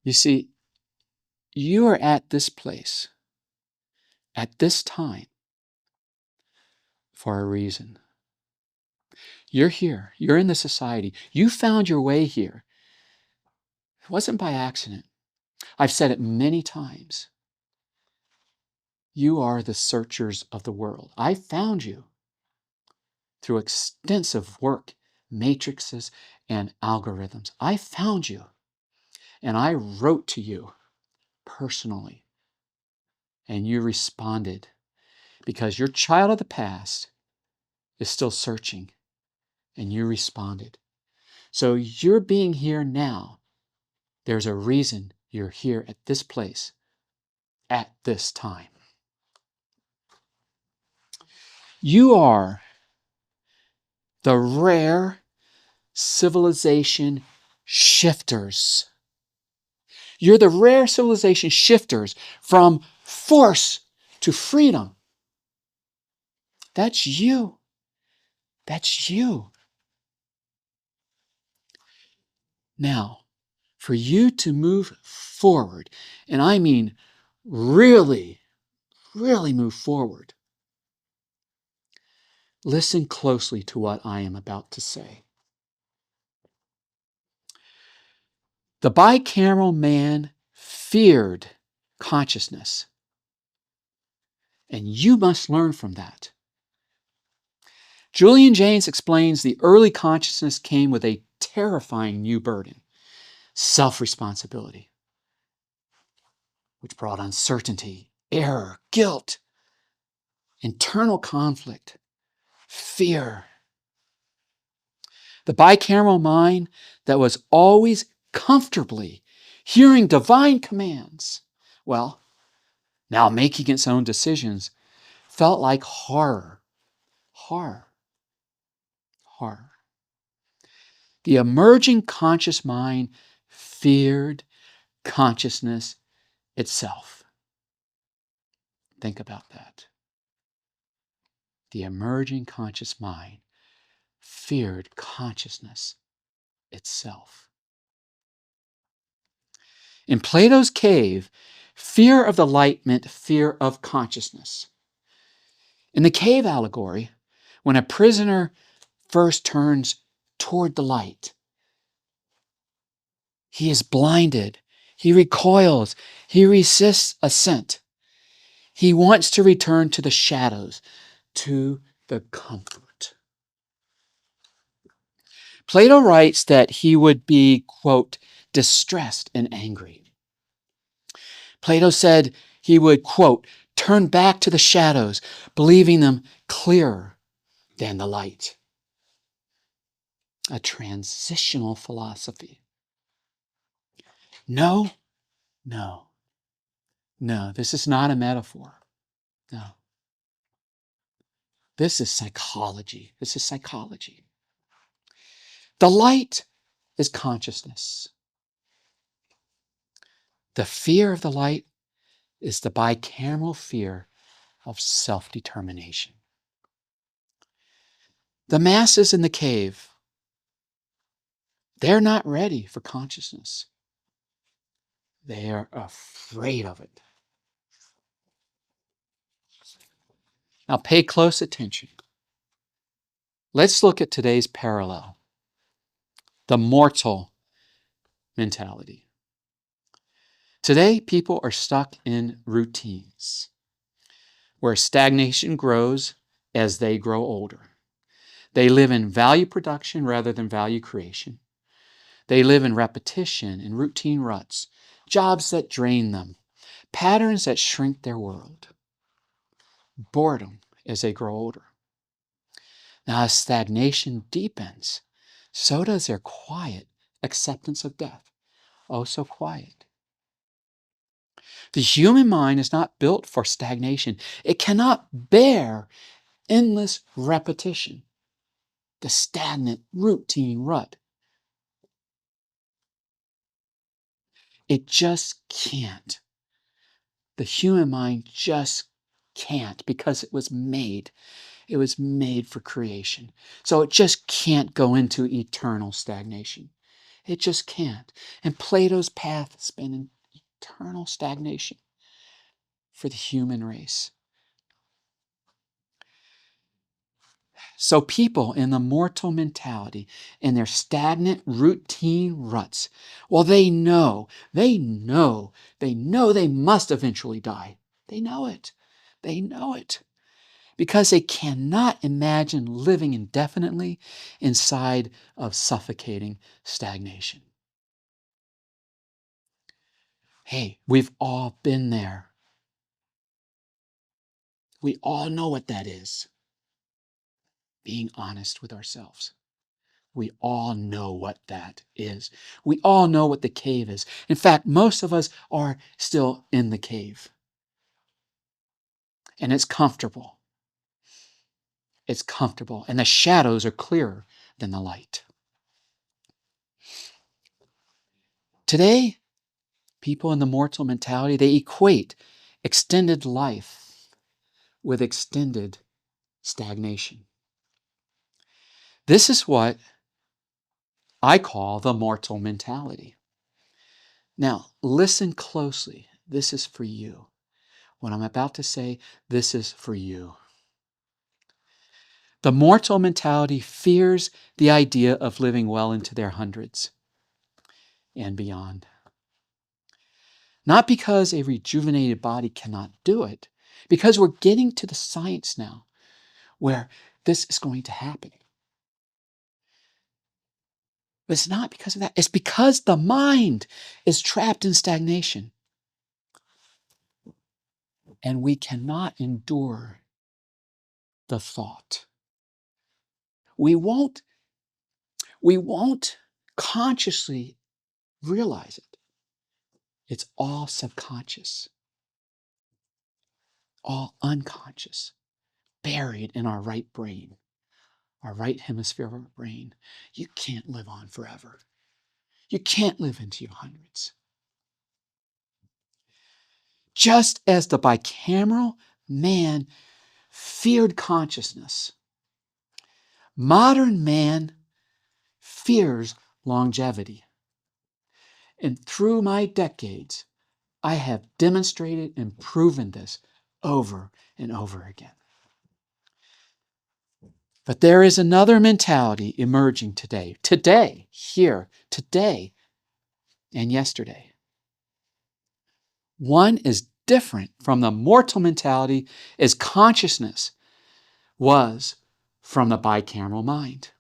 You see, you are at this place, at this time, for a reason. You're here. You're in the society. You found your way here. It wasn't by accident. I've said it many times. You are the searchers of the world. I found you through extensive work, matrices, and algorithms. I found you, and I wrote to you personally, and you responded because your child of the past is still searching, and you responded. So you're being here now. There's a reason you're here at this place at this time. You are the rare civilization shifters. You're the rare civilization shifters from force to freedom. That's you. That's you. Now, for you to move forward, and I mean really, really move forward, listen closely to what I am about to say. The bicameral man feared consciousness, and you must learn from that. Julian Jaynes explains the early consciousness came with a terrifying new burden, self-responsibility, which brought uncertainty, error, guilt, internal conflict, fear. The bicameral mind that was always comfortably hearing divine commands, well, now making its own decisions, felt like horror. Horror. Horror. The emerging conscious mind feared consciousness itself. Think about that. The emerging conscious mind feared consciousness itself. In Plato's cave, fear of the light meant fear of consciousness. In the cave allegory, when a prisoner first turns toward the light, he is blinded, he recoils, he resists ascent. He wants to return to the shadows, to the comfort. Plato writes that he would be, quote, distressed and angry. Plato said he would, quote, turn back to the shadows, believing them clearer than the light. A transitional philosophy. No, this is not a metaphor. No. This is psychology. The light is consciousness. The fear of the light is the bicameral fear of self-determination. The masses in the cave, they're not ready for consciousness. They are afraid of it. Now pay close attention. Let's look at today's parallel, the mortal mentality. Today, people are stuck in routines where stagnation grows as they grow older. They live in value production rather than value creation. They live in repetition and routine ruts, jobs that drain them, patterns that shrink their world, boredom as they grow older. Now, as stagnation deepens, so does their quiet acceptance of death. Oh, so quiet. The human mind is not built for stagnation. It cannot bear endless repetition, the stagnant routine rut. It just can't. The human mind just can't, because it was made. It was made for creation. So it just can't go into eternal stagnation. It just can't. And Plato's path has been an eternal stagnation for the human race. So people in the mortal mentality, in their stagnant routine ruts, well, they know they must eventually die. They know it. Because they cannot imagine living indefinitely inside of suffocating stagnation. Hey, we've all been there. We all know what that is. Being honest with ourselves. We all know what that is. We all know what the cave is. In fact, most of us are still in the cave. And it's comfortable. it's comfortable, and the shadows are clearer than the light. Today, people in the mortal mentality, they equate extended life with extended stagnation. This is what I call the mortal mentality. Now, listen closely. This is for you. What I'm about to say, this is for you. The mortal mentality fears the idea of living well into their hundreds and beyond. Not because a rejuvenated body cannot do it, because we're getting to the science now where this is going to happen. But it's not because of that. It's because the mind is trapped in stagnation. And we cannot endure the thought. We won't consciously realize it. It's all subconscious, all unconscious, buried in our right brain, our right hemisphere of our brain. You can't live on forever. You can't live into your hundreds. Just as the bicameral man feared consciousness, modern man fears longevity. And through my decades, I have demonstrated and proven this over and over again. But there is another mentality emerging today, here, today, and yesterday. One is different from the mortal mentality as consciousness was from the bicameral mind.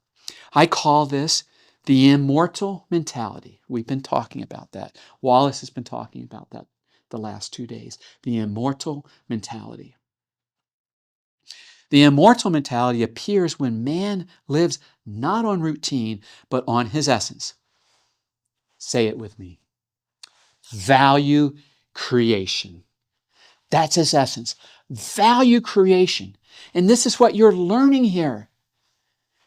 I call this the immortal mentality. We've been talking about that. Wallace has been talking about that the last 2 days. The immortal mentality. The immortal mentality appears when man lives not on routine, but on his essence. Say it with me. Value creation. That's his essence. Value creation. And this is what you're learning here.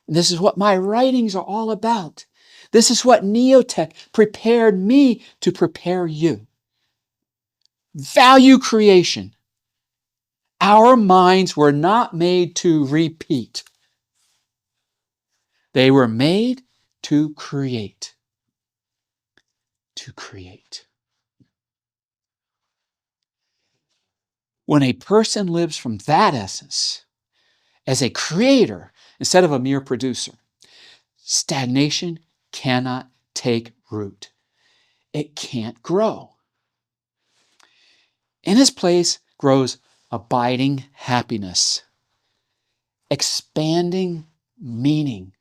And this is what my writings are all about. This is what Neotech prepared me to prepare you. Value creation. Our minds were not made to repeat. They were made to create. To create. When a person lives from that essence, as a creator instead of a mere producer, stagnation cannot take root. It can't grow. In its place grows abiding happiness, expanding meaning,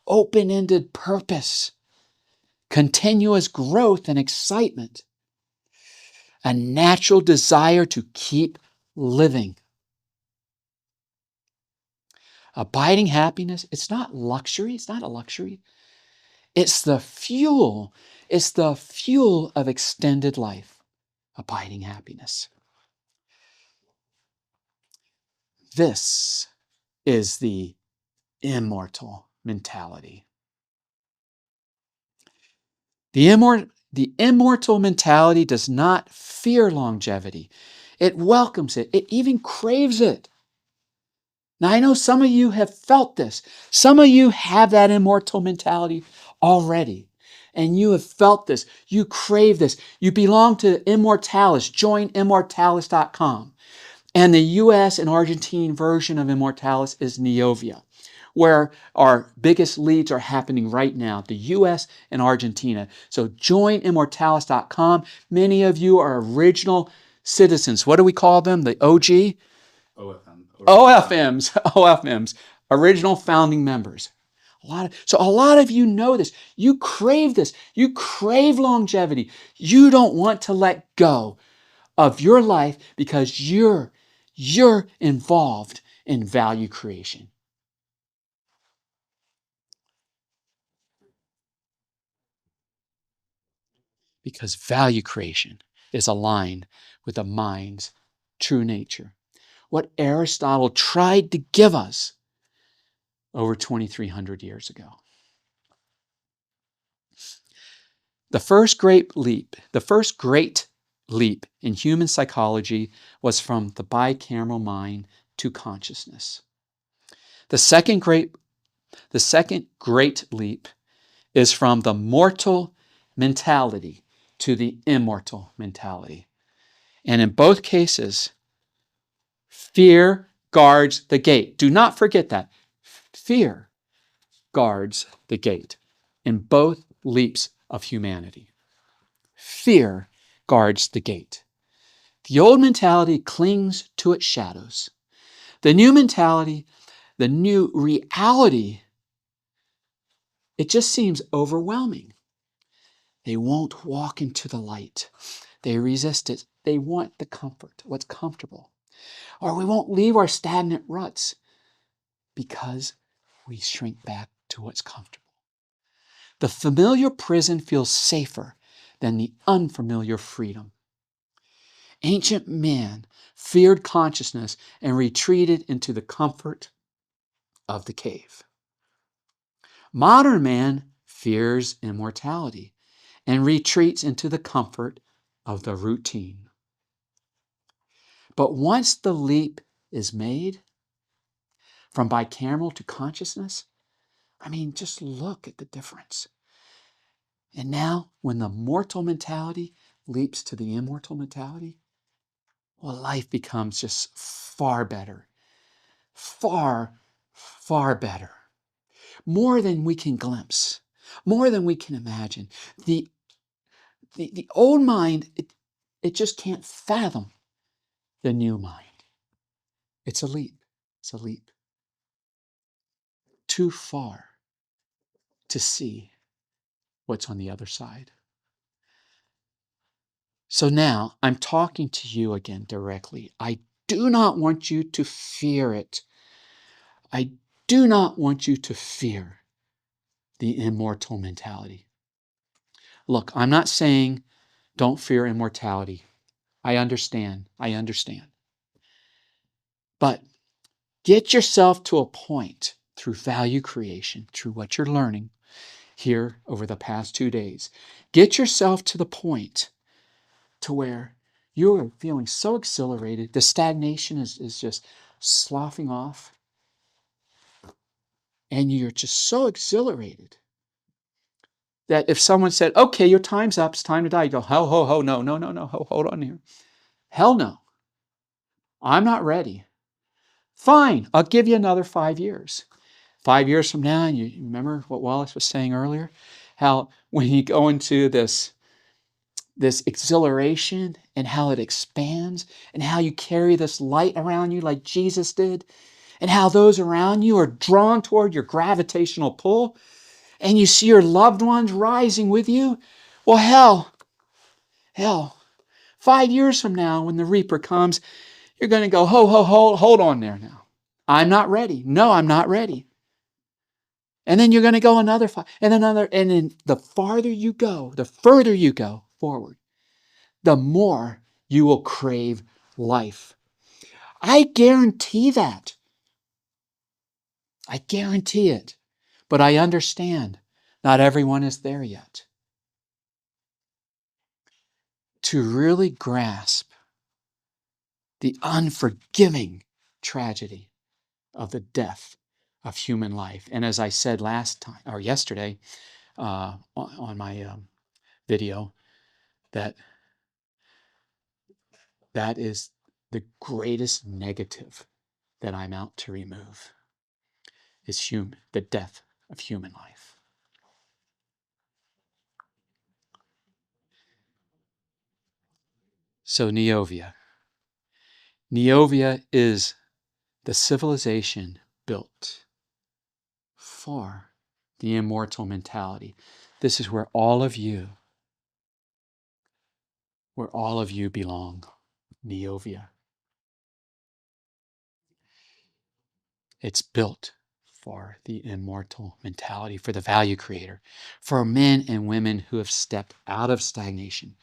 open-ended purpose, continuous growth and excitement, a natural desire to keep living. Abiding happiness, it's not luxury. It's not a luxury. It's the fuel. It's the fuel of extended life. Abiding happiness. This is the immortal mentality. The immortal mentality does not fear longevity. It welcomes it. It even craves it. Now, I know some of you have felt this. Some of you have that immortal mentality already. And you have felt this. You crave this. You belong to Immortalis. Join Immortalis.com. And the US and Argentine version of Immortalis is Neovia, where our biggest leads are happening right now, the US and Argentina. So join Immortalis.com. Many of you are original citizens. What do we call them? The OG? OFMs, original founding members. A lot of you know this. You crave this. You crave longevity. You don't want to let go of your life because you're involved in value creation. Because value creation is aligned with the mind's true nature. what Aristotle tried to give us over 2,300 years ago. The first great leap in human psychology was from the bicameral mind to consciousness. The second great leap is from the mortal mentality to the immortal mentality. And in both cases, fear guards the gate. Do not forget that. Fear guards the gate in both leaps of humanity. Fear guards the gate. The old mentality clings to its shadows. The new mentality, the new reality, it just seems overwhelming. They won't walk into the light. They resist it. They want the comfort, what's comfortable. Or we won't leave our stagnant ruts because we shrink back to what's comfortable. The familiar prison feels safer than the unfamiliar freedom. Ancient man feared consciousness and retreated into the comfort of the cave. Modern man fears immortality and retreats into the comfort of the routine. But once the leap is made from bicameral to consciousness, just look at the difference. And now, when the mortal mentality leaps to the immortal mentality, well, life becomes just far better. Far, far better. More than we can glimpse. More than we can imagine. The old mind, it just can't fathom the new mind. It's a leap. It's a leap. Too far to see what's on the other side. So now I'm talking to you again directly. I do not want you to fear it. I do not want you to fear the immortal mentality. Look, I'm not saying don't fear immortality. I understand. But get yourself to a point through value creation, through what you're learning here over the past 2 days. Get yourself to the point to where you are feeling so exhilarated. The stagnation is just sloughing off. And you're just so exhilarated that if someone said, okay, your time's up, it's time to die, you go, ho, no, hold on here. Hell no. I'm not ready. Fine, I'll give you another 5 years. 5 years from now, and you remember what Wallace was saying earlier? How when you go into this exhilaration and how it expands and how you carry this light around you like Jesus did and how those around you are drawn toward your gravitational pull and you see your loved ones rising with you. Well, hell, 5 years from now when the Reaper comes, you're going to go, hold on there now. I'm not ready. No, I'm not ready. And then you're going to go another 5 and another. And then the farther you go, the further you go forward, the more you will crave life. I guarantee that. I guarantee it. But I understand not everyone is there yet. To really grasp the unforgiving tragedy of the death of human life. And as I said yesterday on my video, that is the greatest negative that I'm out to remove is the death of human life. So Neovia. Neovia is the civilization built for the immortal mentality. This is where all of you belong. Neovia. It's built for the immortal mentality, for the value creator, for men and women who have stepped out of stagnation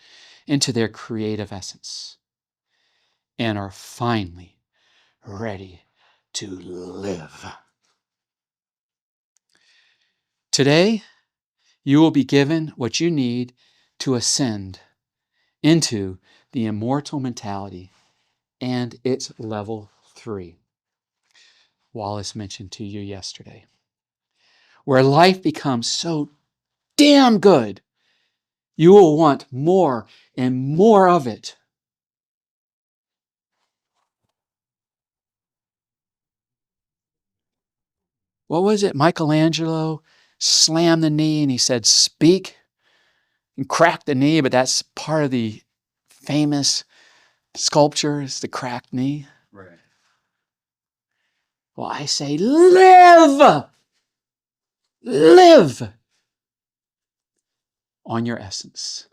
into their creative essence and are finally ready to live. Today, you will be given what you need to ascend into the immortal mentality and its level 3. Wallace mentioned to you yesterday, where life becomes so damn good, you will want more and more of it. What was it? Michelangelo slammed the knee and he said, "Speak," and cracked the knee, but that's part of the famous sculpture, is the cracked knee. Right. Well, I say, live! Live on your essence.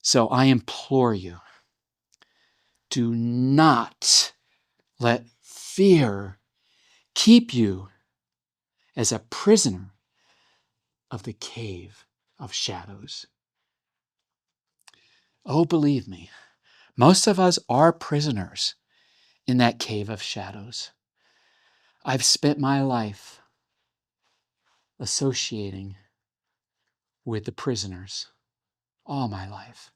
So I implore you, do not let fear keep you as a prisoner of the cave of shadows. Oh, believe me, most of us are prisoners in that cave of shadows. I've spent my life associating with the prisoners all my life.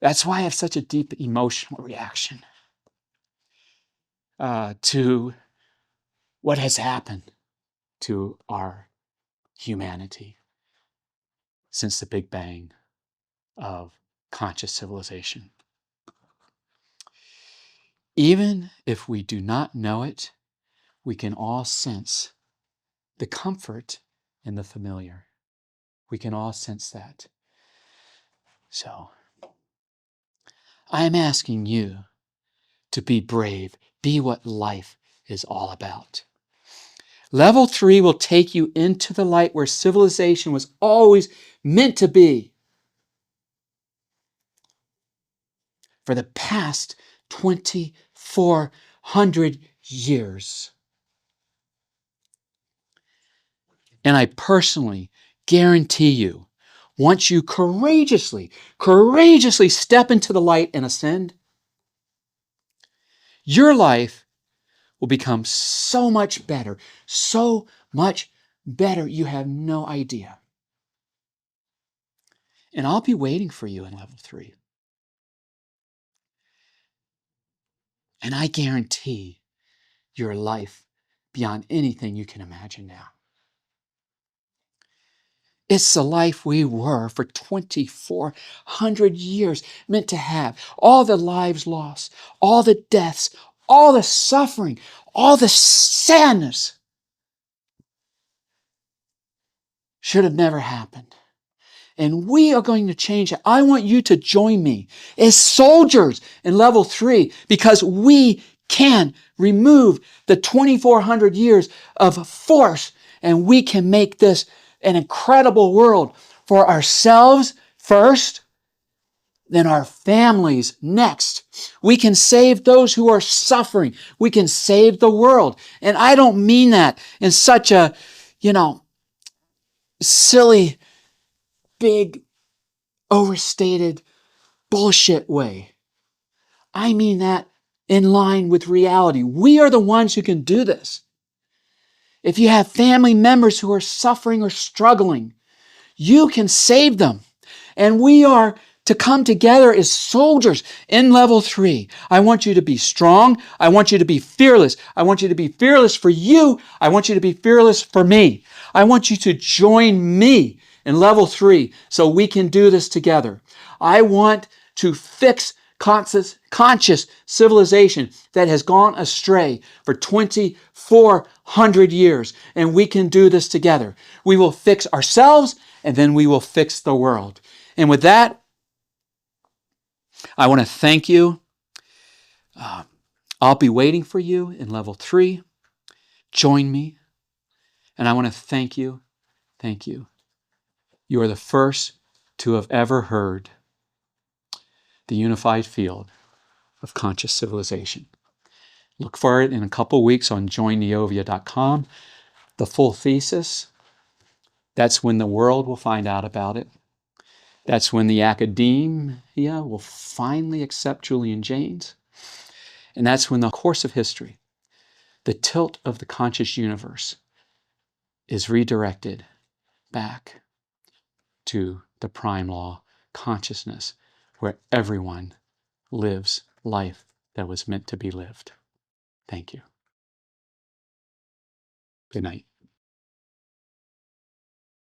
That's why I have such a deep emotional reaction to what has happened to our humanity since the Big Bang of conscious civilization. Even if we do not know it, we can all sense the comfort in the familiar. We can all sense that. So, I am asking you to be brave, be what life is all about. Level 3 will take you into the light where civilization was always meant to be. For the past 2,400 years. And I personally guarantee you, once you courageously step into the light and ascend, your life will become so much better, you have no idea. And I'll be waiting for you in level 3. And I guarantee your life beyond anything you can imagine now. It's the life we were for 2,400 years meant to have. All the lives lost, all the deaths, all the suffering, all the sadness should have never happened. And we are going to change it. I want you to join me as soldiers in level 3 because we can remove the 2,400 years of force and we can make this an incredible world for ourselves first, then our families next. We can save those who are suffering. We can save the world. And I don't mean that in such a, silly, big, overstated bullshit way. I mean that in line with reality. We are the ones who can do this. If you have family members who are suffering or struggling, you can save them. And we are to come together as soldiers in level 3. I want you to be strong. I want you to be fearless. I want you to be fearless for you. I want you to be fearless for me. I want you to join me in level 3 so we can do this together. I want to fix conscious civilization that has gone astray for 2,400 years, and we can do this together. We will fix ourselves, and then we will fix the world. And with that, I want to thank you. I'll be waiting for you in level 3. Join me. And I want to thank you. Thank you. You are the first to have ever heard the unified field of conscious civilization. Look for it in a couple weeks on joinneovia.com. The full thesis, that's when the world will find out about it. That's when the academia will finally accept Julian Jaynes. And that's when the course of history, the tilt of the conscious universe, is redirected back to the prime law consciousness, where everyone lives life that was meant to be lived. Thank you. Good night.